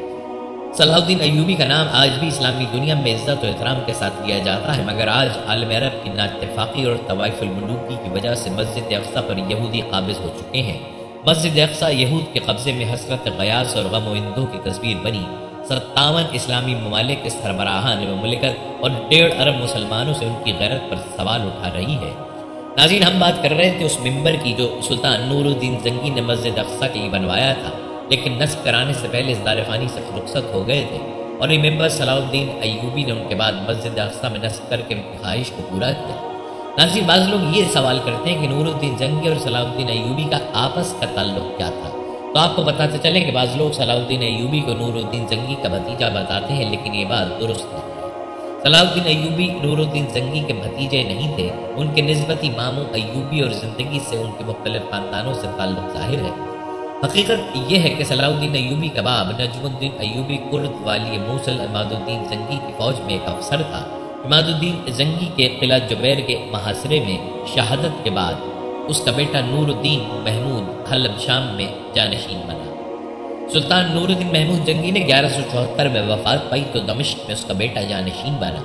صلاح الدین ایوبی کا نام آج بھی اسلامی دنیا میں عزت و احترام کے ساتھ لیا جاتا ہے، مگر آج عالم عرب کی نااتفاقی اور طوائف الملوکی کی وجہ سے مسجد اقصیٰ پر یہودی قابض ہو چکے ہیں۔ مسجد اقصیٰ یہود کے قبضے میں حسرت غیاث اور غم و اندوہ کی تصویر بنی۔ 57 اسلامی ممالک کے سربراہان مملکت اور 1.5 ارب مسلمانوں سے ان کی غیرت پر سوال اٹھا رہی ہے۔ ناظرین، ہم بات کر رہے تھے اس ممبر کی جو سلطان نور الدین زنگی نے مسجد اقصیٰ کے لیے بنوایا تھا، لیکن نصب کرانے سے پہلے اس دار فانی سے رخصت ہو گئے تھے، اور یہ ممبر صلاح الدین ایوبی نے ان کے بعد مسجد اقصیٰ میں نصب کر کے ان کی خواہش کو پورا کیا۔ ناظرین، بعض لوگ یہ سوال کرتے ہیں کہ نور الدین زنگی اور صلاح الدین ایوبی کا آپس کا تعلق کیا تھا، تو آپ کو بتاتے چلیں کہ بعض لوگ صلاح الدین ایوبی کو نور الدین زنگی کا بھتیجا بتاتے ہیں، لیکن یہ بات درست نہیں ہے۔ صلاح الدین ایوبی نور الدین زنگی کے بھتیجے نہیں تھے، ان کے نسبتی ماموں ایوبی اور زندگی سے ان کے مختلف خاندانوں سے تعلق ظاہر ہے۔ حقیقت یہ ہے کہ صلاح الدین ایوبی کا باپ نجم الدین ایوبی کرد والی موصل عماد الدین زنگی کی فوج میں ایک افسر تھا۔ عماد الدین زنگی کے قلعہ جبیر کے محاصرے میں شہادت کے بعد اس کا بیٹا نور الدین محمود حلب شام میں جانشین بنا۔ سلطان نور الدین محمود زنگی نے 1174 میں وفات پائی تو دمشق میں اس کا بیٹا جانشین بنا۔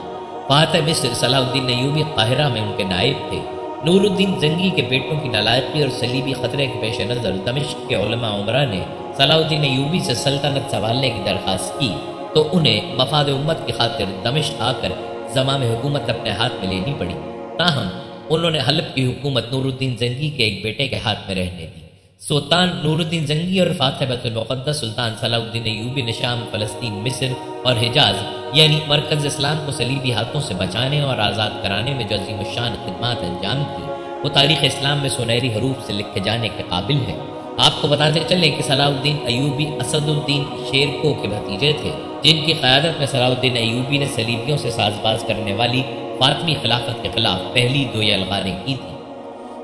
فاتح مصر صلاح الدین ایوبی قاہرہ میں ان کے نائب تھے۔ نور الدین زنگی کے بیٹوں کی نالائقی اور صلیبی خطرے کے پیش نظر دمشق کے علماء عمرہ نے صلاح الدین ایوبی سے سلطنت سنبھالنے کی درخواست کی تو انہیں مفاد امت کی خاطر دمشق آ کر زمام حکومت اپنے ہاتھ میں لینی پڑی۔ تاہم انہوں نے حلب کی حکومت نور الدین زنگی کے ایک بیٹے کے ہاتھ میں رہنے دی۔ سلطان نور الدین زنگی اور فاتح بیت المقدس سلطان صلاح الدین ایوبی نے شام، فلسطین، مصر اور حجاز یعنی مرکز اسلام کو صلیبی ہاتھوں سے بچانے اور آزاد کرانے میں جو عظیم الشان خدمات انجام دی، وہ تاریخ اسلام میں سنہری حروف سے لکھے جانے کے قابل ہے۔ آپ کو بتاتے چلیں کہ صلاح الدین ایوبی اسد الدین شیرکو کے بھتیجے تھے، جن کی قیادت میں صلاح الدین ایوبی نے صلیبیوں سے ساز باز کرنے والی فاطمی خلافت کے خلاف پہلی 2 یلغاریں کی تھیں۔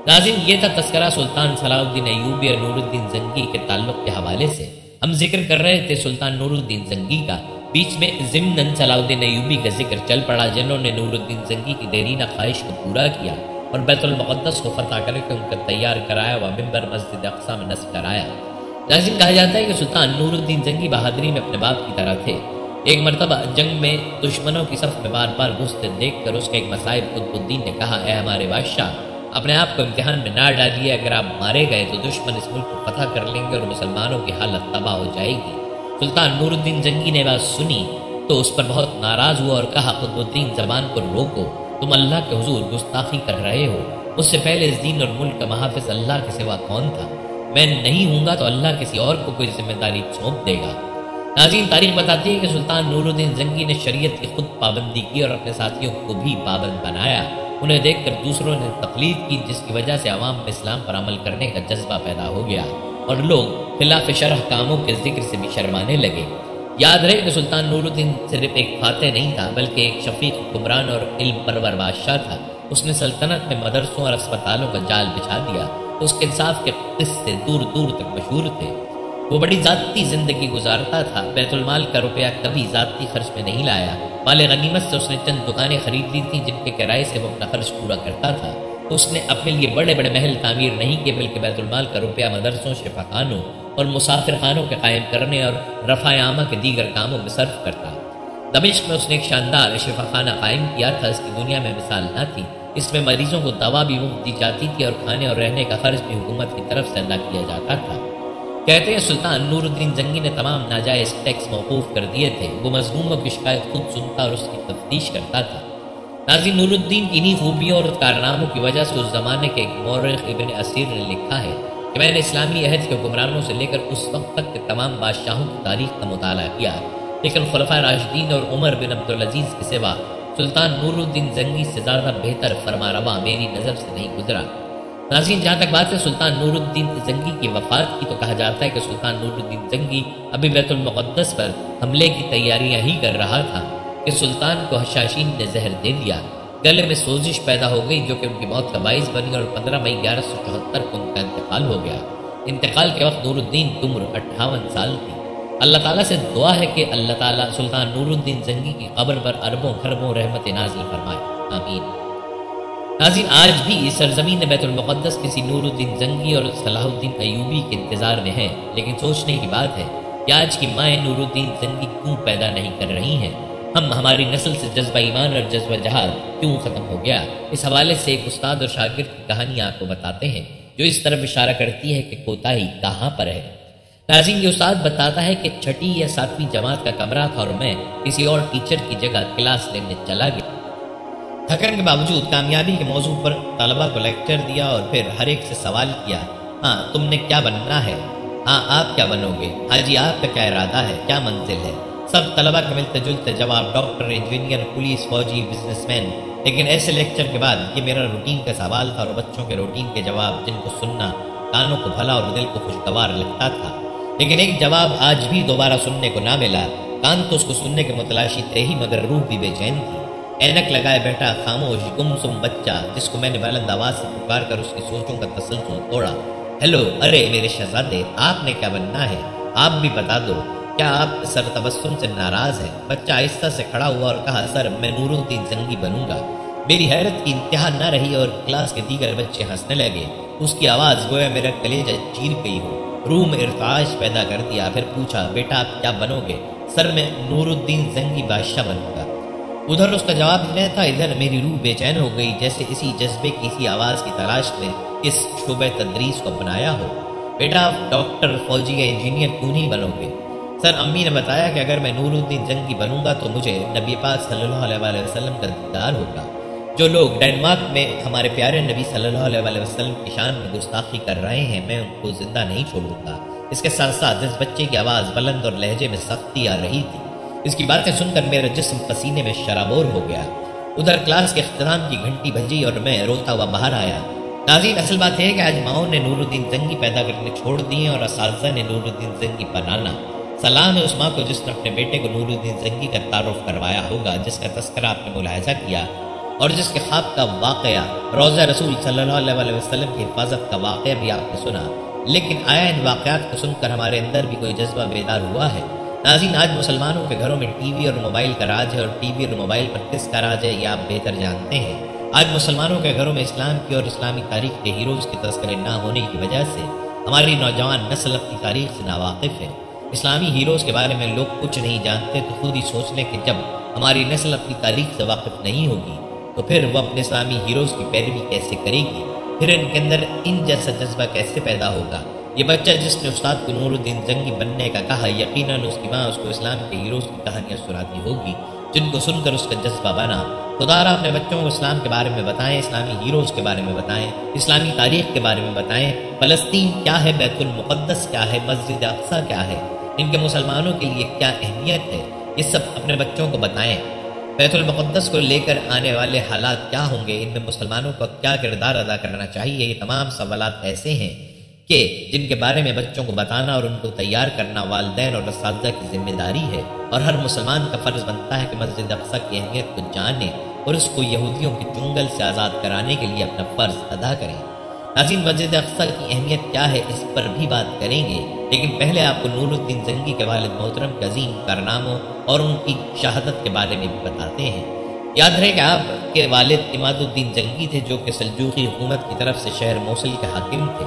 ناظرین، یہ تھا تذکرہ سلطان صلاح الدین ایوبی اور نور الدین زنگی کے تعلق کے حوالے سے۔ ہم ذکر کر رہے تھے سلطان نور الدین زنگی کا، بیچ میں ضمناً صلاح الدین ایوبی کا ذکر چل پڑا، جنہوں نے نور الدین زنگی کی دیرینہ خواہش کو پورا کیا اور بیت المقدس کو فتح کر کے ان کا تیار کرایا ہوا ممبر مسجد اقصیٰ میں نصب کرایا۔ ناظرین، کہا جاتا ہے کہ سلطان نور الدین زنگی بہادری میں اپنے باپ کی طرح تھے۔ ایک مرتبہ جنگ میں دشمنوں کی صف میں بار بار گھستے دیکھ کر اس کے ایک مصائب قطب الدین نے کہا، اے ہمارے بادشاہ، اپنے آپ کو امتحان میں نہ ڈالیے، اگر آپ مارے گئے تو دشمن اس ملک کو فتح کر لیں گے اور مسلمانوں کی حالت تباہ ہو جائے گی۔ سلطان نور الدین زنگی نے بات سنی تو اس پر بہت ناراض ہوا اور کہا، قطب الدین زبان کو روکو، تم اللہ کے حضور گستاخی کر رہے ہو، اس سے پہلے اس دین اور ملک کا محافظ اللہ کے سوا کون تھا؟ میں نہیں ہوں گا تو اللہ کسی اور کو کوئی ذمہ داری سونپ دے گا۔ ناظرین، تاریخ بتاتی ہے کہ سلطان نور الدین زنگی نے شریعت کی خود پابندی کی اور اپنے ساتھیوں کو بھی پابند بنایا۔ انہیں دیکھ کر دوسروں نے تقلید کی، جس کی وجہ سے عوام میں اسلام پر عمل کرنے کا جذبہ پیدا ہو گیا اور لوگ خلاف شرع کاموں کے ذکر سے بھی شرمانے لگے۔ یاد رہے کہ سلطان نور الدین صرف ایک فاتح نہیں تھا بلکہ ایک شفیق حکمران اور علم پرور بادشاہ تھا۔ اس نے سلطنت میں مدرسوں اور اسپتالوں کا جال بچھا دیا۔ اس کے انصاف کے قصے دور دور تک مشہور تھے۔ وہ بڑی ذاتی زندگی گزارتا تھا، بیت المال کا روپیہ کبھی ذاتی خرچ میں نہیں لایا۔ مال غنیمت سے اس نے چند دکانیں خرید لی تھیں جن کے کرائے سے وہ اپنا خرچ پورا کرتا تھا۔ تو اس نے اپنے لیے بڑے بڑے محل تعمیر نہیں کیے، بلکہ بیت المال کا روپیہ مدرسوں، شفا خانوں اور مسافر خانوں کے قائم کرنے اور رفع عامہ کے دیگر کاموں میں صرف کرتا۔ دمشق میں اس نے ایک شاندار شفا خانہ قائم کیا تھا، اس کی دنیا میں مثال نہ تھی۔ اس میں مریضوں کو دوا بھی مفت دی جاتی تھی اور کھانے اور رہنے کا خرچ بھی حکومت کی طرف سے ادا کیا جاتا تھا۔ کہتے ہیں سلطان نور الدین زنگی نے تمام ناجائز ٹیکس موقوف کر دیے تھے۔ وہ مظلوموں کی شکایت خود سنتا اور اس کی تفتیش کرتا تھا۔ ناظرین، نور الدین کی انہی خوبیوں اور کارناموں کی وجہ سے اس زمانے کے ایک مورخ ابن اسیر نے لکھا ہے کہ میں نے اسلامی عہد کے حکمرانوں سے لے کر اس وقت تک کے تمام بادشاہوں کی تاریخ کا مطالعہ کیا، لیکن خلفائے راشدین اور عمر بن عبدالعزیز کے سوا سلطان نور الدین زنگی سے زیادہ بہتر فرمانروا میری نظر سے نہیں گزرا۔ ناظرین، جہاں تک بات ہے سلطان نور الدین زنگی کی وفات کی، تو کہا جاتا ہے کہ سلطان نور الدین زنگی ابھی بیت المقدس پر حملے کی تیاریاں ہی کر رہا تھا کہ سلطان کو حشاشین نے زہر دے دیا۔ گلے میں سوزش پیدا ہو گئی جو کہ ان کی موت کا باعث بنی اور 15 مئی 1174 کو ان کا انتقال ہو گیا۔ انتقال کے وقت نور الدین کی عمر 58 سال تھی۔ اللہ تعالیٰ سے دعا ہے کہ اللہ تعالیٰ سلطان نور الدین زنگی کی قبر پر اربوں خربوں رحمت نازل فرمائے، آمین۔ ناظرین، آج بھی سرزمین بیت المقدس کسی نور الدین زنگی اور صلاح الدین ایوبی کے انتظار میں ہے، لیکن سوچنے کی بات ہے کہ آج کی مائیں نور الدین زنگی کیوں پیدا نہیں کر رہی ہیں؟ ہماری نسل سے جذبہ ایمان اور جذبہ جہاد کیوں ختم ہو گیا؟ اس حوالے سے ایک استاد اور شاگرد کی کہانی آپ کو بتاتے ہیں جو اس طرف اشارہ کرتی ہے کہ کوتاہی کہاں پر ہے۔ ناظرین، یہ استاد بتاتا ہے کہ 6 یا 7ویں جماعت کا کمرہ تھا اور میں کسی اور ٹیچر کی جگہ کلاس لینے چلا گیا۔ تھکن کے باوجود کامیابی کے موضوع پر طلبہ کو لیکچر دیا اور پھر ہر ایک سے سوال کیا، ہاں تم نے کیا بننا ہے؟ ہاں آپ کیا بنو گے؟ ہاں جی آپ کا کیا ارادہ ہے؟ کیا منزل ہے؟ سب طلبہ کے ملتے جلتے جواب ڈاکٹر، انجینئر، پولیس، فوجی، بزنس مین۔ لیکن ایسے لیکچر کے بعد یہ میرا روٹین کا سوال تھا اور بچوں کے روٹین کے جواب جن کو سننا کانوں کو بھلا اور دل کو خوشگوار لگتا تھا، لیکن ایک جواب آج بھی دوبارہ سننے کو نہ ملا۔ کان تو اس کو سننے کے متلاشی تھے ہی مگر روح بھی بے چین تھی۔ اینک لگائے بیٹھا خاموش گمسم بچہ جس کو میں نے بلند آواز سے پکار کر اس کی سوچوں کا تسلسل توڑا۔ ہیلو، ارے میرے شہزادے، آپ نے کیا بننا ہے؟ آپ بھی بتا دو، کیا آپ سر تبسم سے ناراض ہیں؟ بچہ آہستہ سے کھڑا ہوا اور کہا، سر میں نور الدین زنگی بنوں گا۔ میری حیرت کی انتہا نہ رہی اور کلاس کے دیگر بچے ہنسنے لگے۔ اس کی آواز گویا میرا کلیجہ چیر گئی ہو، روح میں ارتعاش پیدا کر دیا۔ پھر پوچھا، بیٹا آپ کیا بنو گے؟ سر میں نور الدین زنگی بادشاہ بنوں گا۔ ادھر اس کا جواب نہیں تھا، ادھر میری روح بے چین ہو گئی، جیسے اسی جذبے کی اسی آواز کی تلاش میں اس شعبہ تدریس کو اپنایا ہو۔ بیٹا آپ ڈاکٹر، فوجی یا انجینئر کیوں نہیں بنو گے؟ سر امی نے بتایا کہ اگر میں نور الدین زنگی بنوں گا تو مجھے نبی پاک صلی اللہ علیہ وسلم کا دیدار ہوگا۔ جو لوگ ڈینمارک میں ہمارے پیارے نبی صلی اللہ علیہ وسلم کی شان میں گستاخی کر رہے ہیں، میں ان کو زندہ نہیں چھوڑوں گا۔ اس کے ساتھ ساتھ اس بچے کی آواز بلند اور لہجے میں سختی آ رہی تھی۔ اس کی باتیں سن کر میرا جسم پسینے میں شرابور ہو گیا۔ ادھر کلاس کے اختتام کی گھنٹی بجی اور میں روتا ہوا باہر آیا۔ ناظرین، اصل بات ہے کہ آج ماؤں نے نور الدین زنگی پیدا کرنے چھوڑ دیے اور اساتذہ نے نور الدین زنگی بنانا۔ سلام ہے اس ماں کو جس نے اپنے بیٹے کو نور الدین زنگی کا تعارف کروایا ہوگا، جس کا تذکرہ آپ نے ملاحظہ کیا اور جس کے خواب کا واقعہ، روضہ رسول صلی اللہ علیہ وسلم کی حفاظت کا واقعہ بھی آپ نے سنا۔ لیکن آیا ان واقعات کو سن کر ہمارے اندر بھی کوئی جذبہ بیدار ہوا ہے؟ ناظرین، آج مسلمانوں کے گھروں میں ٹی وی اور موبائل کا راج ہے، اور ٹی وی اور موبائل پر کس کا راج ہے یہ آپ بہتر جانتے ہیں۔ آج مسلمانوں کے گھروں میں اسلام کی اور اسلامی تاریخ کے ہیروز کے تذکرے نہ ہونے کی وجہ سے ہماری نوجوان نسل اپنی تاریخ سے ناواقف ہے۔ اسلامی ہیروز کے بارے میں لوگ کچھ نہیں جانتے، تو خود ہی سوچ لیں کہ جب ہماری نسل اپنی تاریخ سے واقف نہیں ہوگی تو پھر وہ اپنے اسلامی ہیروز کی پیروی کیسے کرے گی؟ پھر ان کے اندر ان جیسا جذبہ کیسے پیدا ہوگا؟ یہ بچہ جس نے استاد کو نور الدین زنگی بننے کا کہا، یقیناً اس کی ماں اس کو اسلام کے ہیروز کی کہانیاں سناتی ہوگی جن کو سن کر اس کا جذبہ بنا۔ خدا را اپنے بچوں کو اسلام کے بارے میں بتائیں، اسلامی ہیروز کے بارے میں بتائیں، اسلامی تاریخ کے بارے میں بتائیں۔ فلسطین کیا ہے، بیت المقدس کیا ہے، مسجد اقصیٰ کیا ہے، ان کے مسلمانوں کے لیے کیا اہمیت ہے، یہ سب اپنے بچوں کو بتائیں۔ بیت المقدس کو لے کر آنے والے حالات کیا ہوں گے، ان میں مسلمانوں کو کیا کردار ادا کرنا چاہیے، یہ تمام سوالات ایسے ہیں کہ جن کے بارے میں بچوں کو بتانا اور ان کو تیار کرنا والدین اور اساتذہ کی ذمہ داری ہے، اور ہر مسلمان کا فرض بنتا ہے کہ مسجد اقصیٰ کی اہمیت کو جانے اور اس کو یہودیوں کے چنگل سے آزاد کرانے کے لیے اپنا فرض ادا کریں۔ ناظرین، مسجد اقصیٰ کی اہمیت کیا ہے اس پر بھی بات کریں گے، لیکن پہلے آپ کو نور الدین زنگی کے والد محترم کے عظیم کارناموں اور ان کی شہادت کے بارے میں بھی بتاتے ہیں۔ یاد رہے کہ آپ کے والد عماد الدین زنگی تھے جو کہ سلجوقی حکومت کی طرف سے شہر موصل کے حاکم تھے۔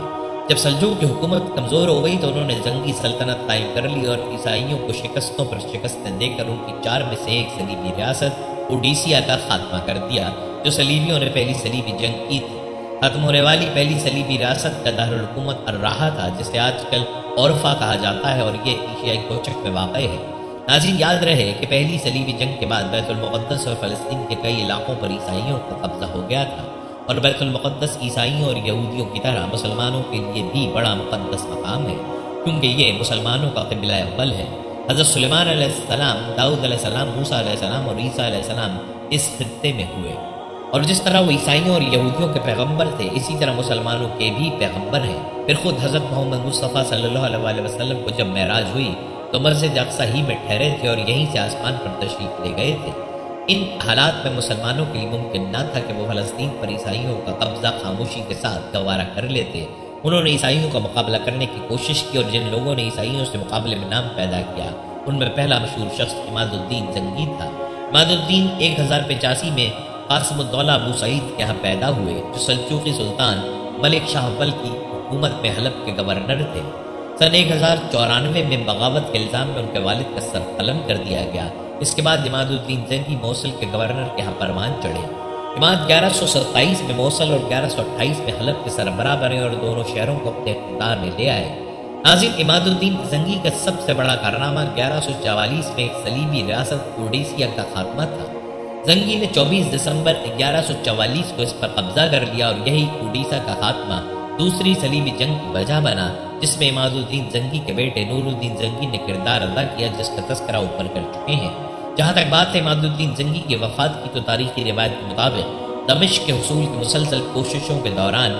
جب سلجوق کی حکومت کمزور ہو گئی تو انہوں نے زنگی سلطنت قائم کر لی اور عیسائیوں کو شکستوں پر شکستیں دے کر ان کی 4 میں سے ایک صلیبی ریاست اوڈیسیا کا خاتمہ کر دیا، جو صلیبیوں نے پہلی صلیبی جنگ کی تھی۔ ختم ہونے والی پہلی صلیبی ریاست کا دارالحکومت الراحہ تھا، جسے آج کل اورفا کہا جاتا ہے، اور یہ ایشیائی کوچک میں واقع ہے۔ ناظرین، یاد رہے کہ پہلی صلیبی جنگ کے بعد بیت المقدس اور فلسطین کے کئی علاقوں پر عیسائیوں کا قبضہ ہو گیا تھا، اور بیت المقدس عیسائیوں اور یہودیوں کی طرح مسلمانوں کے لیے بھی بڑا مقدس مقام ہے، کیونکہ یہ مسلمانوں کا قبلہ اول ہے۔ حضرت سلیمان علیہ السلام، داؤد علیہ السلام، موسیٰ علیہ السلام اور عیسیٰ علیہ السلام اس خطے میں ہوئے، اور جس طرح وہ عیسائیوں اور یہودیوں کے پیغمبر تھے، اسی طرح مسلمانوں کے بھی پیغمبر ہیں۔ پھر خود حضرت محمد مصطفیٰ صلی اللہ علیہ وسلم کو جب معراج ہوئی تو مسجد اقصیٰ ہی میں ٹھہرے تھے اور یہیں سے آسمان پر تشریف لے گئے تھے۔ ان حالات میں مسلمانوں کے لیے ممکن نہ تھا کہ وہ فلسطین پر عیسائیوں کا قبضہ خاموشی کے ساتھ گوارا کر لیتے۔ انہوں نے عیسائیوں کا مقابلہ کرنے کی کوشش کی، اور جن لوگوں نے عیسائیوں سے مقابلے میں نام پیدا کیا ان میں پہلا مشہور شخص عماد الدین زنگی تھا۔ عماد الدین 1085 میں قاسم الدولہ ابو سعید کے یہاں پیدا ہوئے، جو سلجوقی سلطان ملک شاہ اول کی حکومت میں حلب کے گورنر تھے۔ سن 1094 میں بغاوت کے الزام میں ان کے والد کا سر قلم کر دیا گیا۔ اس کے بعد عماد الدین زنگی موصل کے گورنر کے یہاں پروان چڑھے۔ عماد 1127 میں موصل اور 1128 میں حلب کے سربراہ بنے اور دونوں شہروں کو اپنے اقتدار میں لے آئے۔ ناظرین، عماد الدین زنگی کا سب سے بڑا کارنامہ 1144 میں ایک صلیبی ریاست اوڈیسیا کا خاتمہ تھا۔ زنگی نے 24 دسمبر 1144 کو اس پر قبضہ کر لیا، اور یہی اوڈیسا کا خاتمہ دوسری صلیبی جنگ کی وجہ بنا، جس میں عماد الدین زنگی کے بیٹے نور الدین زنگی نے کردار ادا کیا، جس کا تذکرہ اوپر کر چکے ہیں۔ جہاں تک بات ہے عماد الدین زنگی کی وفات کی، تو تاریخی روایت کے مطابق دمشق کے حصول کی مسلسل کوششوں کے دوران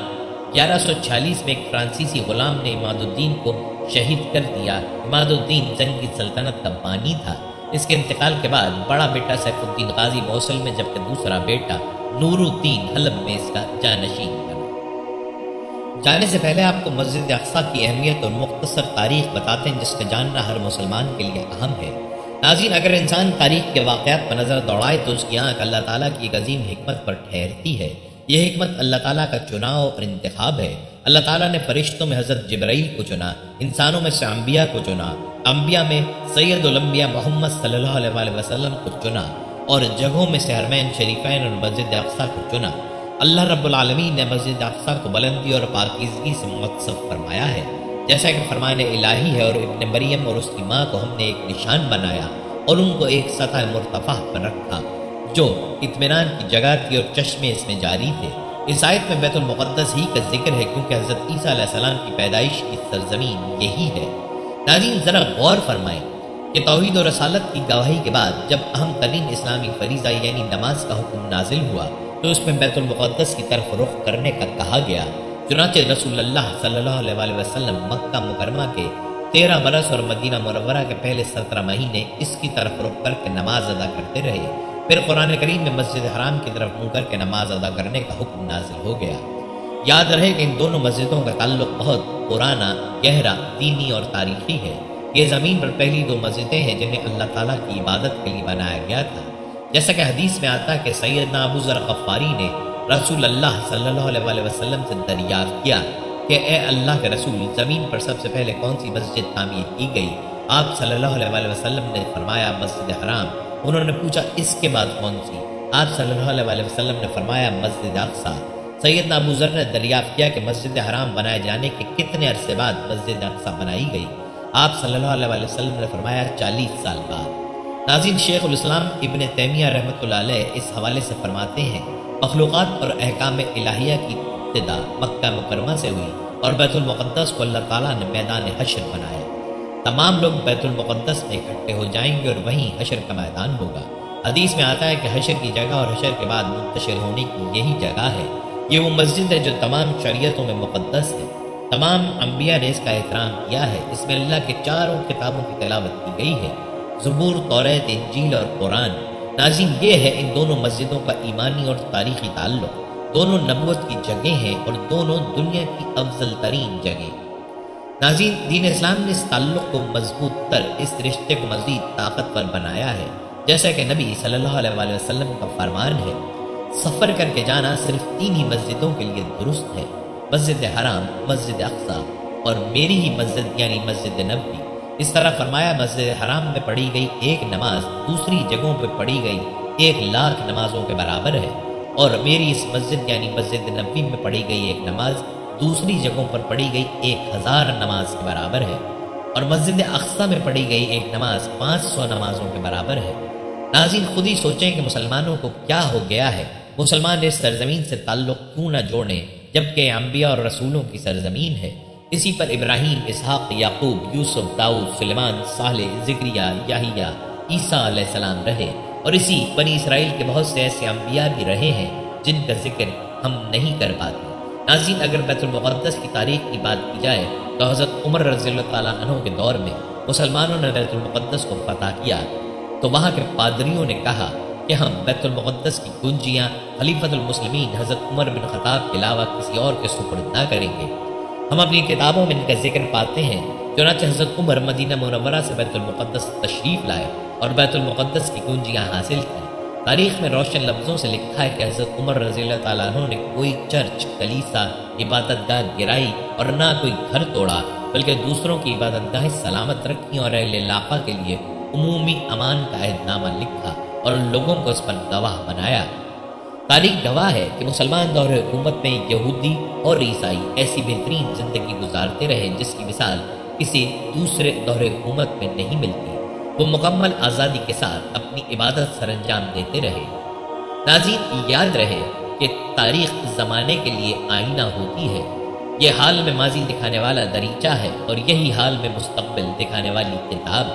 1146 میں ایک فرانسیسی غلام نے عماد الدین کو شہید کر دیا۔ عماد الدین زنگی سلطنت کا بانی تھا۔ اس کے انتقال کے بعد بڑا بیٹا سیف الدین غازی موصل میں، جبکہ دوسرا بیٹا نور الدین حلب میں اس کا جانشین بنا۔ جانے سے پہلے آپ کو مسجد اقصیٰ کی اہمیت اور مختصر تاریخ بتاتے ہیں، جس کا جاننا ہر مسلمان کے لیے اہم ہے۔ ناظرین، اگر انسان تاریخ کے واقعات پر نظر دوڑائے تو اس کی آنکھ اللہ تعالیٰ کی ایک عظیم حکمت پر ٹھہرتی ہے۔ یہ حکمت اللہ تعالیٰ کا چناؤ اور انتخاب ہے۔ اللہ تعالیٰ نے فرشتوں میں حضرت جبرائیل کو چنا، انسانوں میں سے انبیاء کو چنا، انبیاء میں سید الانبیاء محمد صلی اللہ علیہ وسلم کو چنا، اور جگہوں میں سے حرمین شریفین اور مسجد اقصیٰ کو چنا۔ اللہ رب العالمین نے مسجد اقصیٰ کو بلندی اور پاکیزگی سے متصف فرمایا ہے، جیسا کہ فرمان الہی ہے، اور ابن مریم اور اس کی ماں کو ہم نے ایک نشان بنایا اور ان کو ایک سطح مرتفع پر رکھا جو اطمینان کی جگہ تھی، اور چشمے اس میں جاری تھے۔ اس آیت میں بیت المقدس ہی کا ذکر ہے، کیونکہ حضرت عیسیٰ علیہ السلام کی پیدائش کی سرزمین یہی ہے۔ ناظرین، ذرا غور فرمائیں کہ توحید و رسالت کی گواہی کے بعد جب اہم ترین اسلامی فریضہ یعنی نماز کا حکم نازل ہوا تو اس میں بیت المقدس کی طرف رخ کرنے کا کہا گیا۔ چنانچہ رسول اللہ صلی اللہ علیہ وسلم مکہ مکرمہ کے 13 برس اور مدینہ منورہ کے پہلے 17 مہینے اس کی طرف رخ کر کے نماز ادا کرتے رہے۔ پھر قرآن کریم میں مسجد حرام کی طرف منہ کر کے نماز ادا کرنے کا حکم نازل ہو گیا۔ یاد رہے کہ ان دونوں مسجدوں کا تعلق بہت پرانا، گہرا، دینی اور تاریخی ہے۔ یہ زمین پر پہلی 2 مسجدیں ہیں جنہیں اللہ تعالیٰ کی عبادت کے لیے بنایا گیا تھا۔ جیسا کہ حدیث میں آتا ہے کہ سیدنا ابو ذر غفاری نے رسول اللہ صلی اللہ علیہ وسلم سے دریافت کیا کہ اے اللہ کے رسول، زمین پر سب سے پہلے کون سی مسجد تعمیر کی گئی؟ آپ صلی اللہ علیہ وسلم نے فرمایا مسجد حرام۔ انہوں نے پوچھا اس کے بعد کون سی؟ آپ صلی اللہ علیہ وسلم نے فرمایا مسجد اقصیٰ۔ سیدنا ابو ذر نے دریافت کیا کہ مسجد حرام بنائے جانے کے کتنے عرصے بعد مسجد اقصیٰ بنائی گئی؟ آپ صلی اللہ علیہ وسلم نے فرمایا 40 سال بعد۔ ناظرین، شیخ الاسلام ابن تیمیہ رحمۃ اللہ علیہ اس حوالے سے فرماتے ہیں، مخلوقات اور احکام الہیہ کی ابتدا مکہ مکرمہ سے ہوئی، اور بیت المقدس کو اللہ تعالیٰ نے میدان حشر بنایا۔ تمام لوگ بیت المقدس میں اکٹھے ہو جائیں گے اور وہیں حشر کا میدان ہوگا۔ حدیث میں آتا ہے کہ حشر کی جگہ اور حشر کے بعد منتشر ہونے کی یہی جگہ ہے۔ یہ وہ مسجد ہے جو تمام شریعتوں میں مقدس ہے۔ تمام انبیاء نے اس کا احترام کیا ہے۔ اس میں اللہ کے 4 کتابوں کی تلاوت کی گئی ہے، زبور، توریت، انجیل اور قرآن۔ ناظرین، یہ ہے ان دونوں مسجدوں کا ایمانی اور تاریخی تعلق۔ دونوں نبوت کی جگہیں ہیں اور دونوں دنیا کی افضل ترین جگہیں۔ ناظرین، دین اسلام نے اس تعلق کو مضبوط تر، اس رشتے کو مزید طاقتور بنایا ہے۔ جیسا کہ نبی صلی اللہ علیہ وسلم کا فرمان ہے، سفر کر کے جانا صرف 3 ہی مسجدوں کے لیے درست ہے، مسجد حرام، مسجد اقصی اور میری ہی مسجد یعنی مسجد نبوی۔ اس طرح فرمایا مسجد حرام میں پڑھی گئی ایک نماز دوسری جگہوں پہ پڑھی گئی 1,00,000 نمازوں کے برابر ہے، اور میری اس مسجد یعنی مسجد نبوی میں پڑھی گئی ایک نماز دوسری جگہوں پر پڑھی گئی 1,000 نماز کے برابر ہے، اور مسجد اقصی میں پڑھی گئی ایک نماز 500 نمازوں کے برابر ہے۔ ناظرین، خود ہی سوچیں کہ مسلمانوں کو کیا ہو گیا ہے، مسلمان اس سرزمین سے تعلق کیوں نہ جوڑیں جبکہ انبیاء اور رسولوں کی سرزمین ہے۔ اسی پر ابراہیم، اسحاق، یعقوب، یوسف، داؤد، سلیمان، صالح، زکریا، یحییٰ، عیسیٰ علیہ السلام رہے، اور اسی بنی اسرائیل کے بہت سے ایسے انبیاء بھی رہے ہیں جن کا ذکر ہم نہیں کر پاتے۔ ناظرین، اگر بیت المقدس کی تاریخ کی بات کی جائے تو حضرت عمر رضی اللہ تعالیٰ عنہ کے دور میں مسلمانوں نے بیت المقدس کو فتح کیا تو وہاں کے پادریوں نے کہا کہ ہم بیت المقدس کی کنجیاں خلیفۃ المسلمین حضرت عمر بن خطاب کے علاوہ کسی اور کے سپرد نہ کریں گے۔ ہم اپنی کتابوں میں ان کا ذکر پاتے ہیں، چنانچہ حضرت عمر مدینہ منورہ سے بیت المقدس تشریف لائے اور بیت المقدس کی کنجیاں حاصل کی۔ تاریخ میں روشن لفظوں سے لکھا ہے کہ حضرت عمر رضی اللہ تعالیٰ عنہ نے کوئی چرچ، کلیسا، عبادت گاہ گرائی اور نہ کوئی گھر توڑا، بلکہ دوسروں کی عبادت گاہیں سلامت رکھی اور اہل علاقہ کے لیے عمومی امان کا عہد نامہ لکھا اور لوگوں کو اس پر گواہ بنایا۔ تاریخ گواہ ہے کہ مسلمان دور حکومت میں یہودی اور عیسائی ایسی بہترین زندگی گزارتے رہے جس کی مثال کسی دوسرے دور حکومت میں نہیں ملتی۔ وہ مکمل آزادی کے ساتھ اپنی عبادت سر انجام دیتے رہے۔ ناظرین، یاد رہے کہ تاریخ زمانے کے لیے آئینہ ہوتی ہے، یہ حال میں ماضی دکھانے والا دریچہ ہے اور یہی حال میں مستقبل دکھانے والی کتاب۔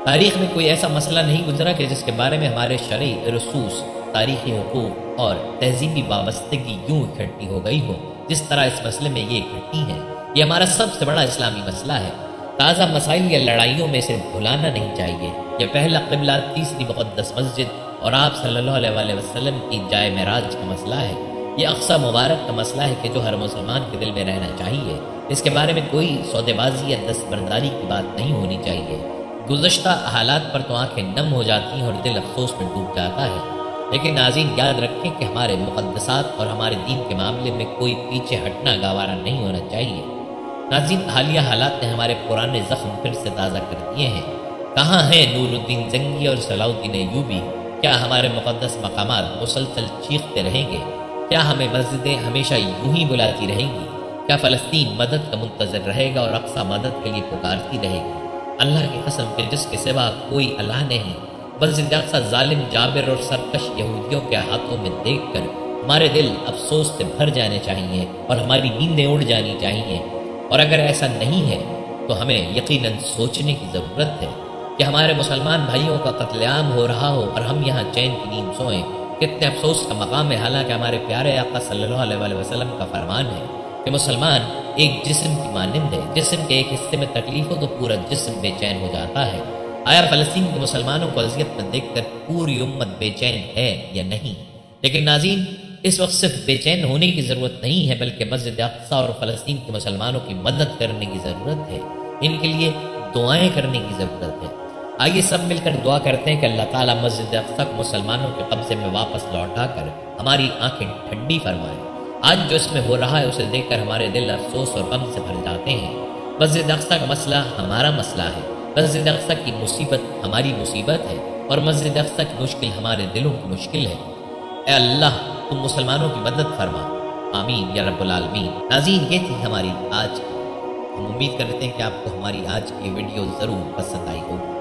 تاریخ میں کوئی ایسا مسئلہ نہیں گزرا کہ جس کے بارے میں ہمارے شرعی رسوس، تاریخی حقوق اور تہذیبی وابستگی یوں اکٹھی ہو گئی ہو جس طرح اس مسئلے میں یہ اکٹھی ہیں۔ یہ ہمارا سب سے بڑا اسلامی مسئلہ ہے۔ تازہ مسائل یا لڑائیوں میں اسے بھلانا نہیں چاہیے۔ یہ پہلا قبلہ، تیسری مقدس مسجد اور آپ صلی اللہ علیہ وسلم کی جائے معراج کا مسئلہ ہے۔ یہ اقصی مبارک کا مسئلہ ہے کہ جو ہر مسلمان کے دل میں رہنا چاہیے۔ اس کے بارے میں کوئی سودے بازی یا دستبرداری کی بات نہیں ہونی چاہیے۔ گزشتہ حالات پر تو آنکھیں نم ہو جاتی ہیں اور دل افسوس میں ڈوب جاتا ہے، لیکن ناظرین یاد رکھیں کہ ہمارے مقدسات اور ہمارے دین کے معاملے میں کوئی پیچھے ہٹنا گوارا نہیں ہونا چاہیے۔ ناظرین، حالیہ حالات نے ہمارے پرانے زخم پھر سے تازہ کر دیے ہیں۔ کہاں ہیں نور الدین زنگی اور صلاح الدین ایوبی؟ کیا ہمارے مقدس مقامات مسلسل چیختے رہیں گے؟ کیا ہمیں مسجدیں ہمیشہ یوں ہی بلاتی رہیں گی؟ کیا فلسطین مدد کا منتظر رہے گا اور اقصی مدد کے لیے پکارتی رہے گی؟ اللہ کی قسم کہ جس کے سوا کوئی اللہ نہیں، مسجد اقصی ظالم، جابر اور سرکش یہودیوں کے ہاتھوں میں دیکھ کر ہمارے دل افسوس سے بھر جانے چاہیے اور ہماری نیندیں اڑ جانی چاہیے۔ اور اگر ایسا نہیں ہے تو ہمیں یقیناً سوچنے کی ضرورت ہے کہ ہمارے مسلمان بھائیوں کا قتل عام ہو رہا ہو اور ہم یہاں چین کی نیند سوئیں، کتنے افسوس کا مقام ہے۔ حالانکہ ہمارے پیارے آقا صلی اللہ علیہ وسلم کا فرمان ہے کہ مسلمان ایک جسم کی مانند ہے، جسم کے ایک حصے میں تکلیف ہو تو پورا جسم بے چین ہو جاتا ہے۔ آیا فلسطین کے مسلمانوں کو اذیت میں دیکھ کر پوری امت بے چین ہے یا نہیں؟ لیکن ناظرین، اس وقت صرف بے چین ہونے کی ضرورت نہیں ہے بلکہ مسجد اقصی اور فلسطین کے مسلمانوں کی مدد کرنے کی ضرورت ہے، ان کے لیے دعائیں کرنے کی ضرورت ہے۔ آئیے سب مل کر دعا کرتے ہیں کہ اللہ تعالیٰ مسجد اقصی کو مسلمانوں کے قبضے میں واپس لوٹا کر ہماری آنکھیں ٹھنڈی فرمائے۔ آج جو اس میں ہو رہا ہے اسے دیکھ کر ہمارے دل افسوس اور غم سے بھر جاتے ہیں۔ مسجد اقصی کا مسئلہ ہمارا مسئلہ ہے، مسجد اقصی کی مصیبت ہماری مصیبت ہے اور مسجد اقصی کی مشکل ہمارے دلوں کی مشکل ہے۔ اے اللہ، تم مسلمانوں کی مدد فرما، آمین یا رب العالمین۔ ناظرین، یہ تھی ہماری آج کی، ہم امید کرتے ہیں کہ آپ کو ہماری آج کی ویڈیو ضرور پسند آئی ہوگی۔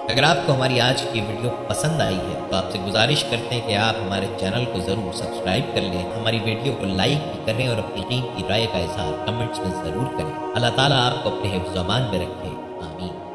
اگر آپ کو ہماری آج کی ویڈیو پسند آئی ہے تو آپ سے گزارش کرتے ہیں کہ آپ ہمارے چینل کو ضرور سبسکرائب کر لیں، ہماری ویڈیو کو لائک بھی کریں اور اپنی قیمتی رائے کا اظہار کمنٹس میں ضرور کریں۔ اللہ تعالیٰ آپ کو اپنے حفظ و امان میں رکھے، آمین۔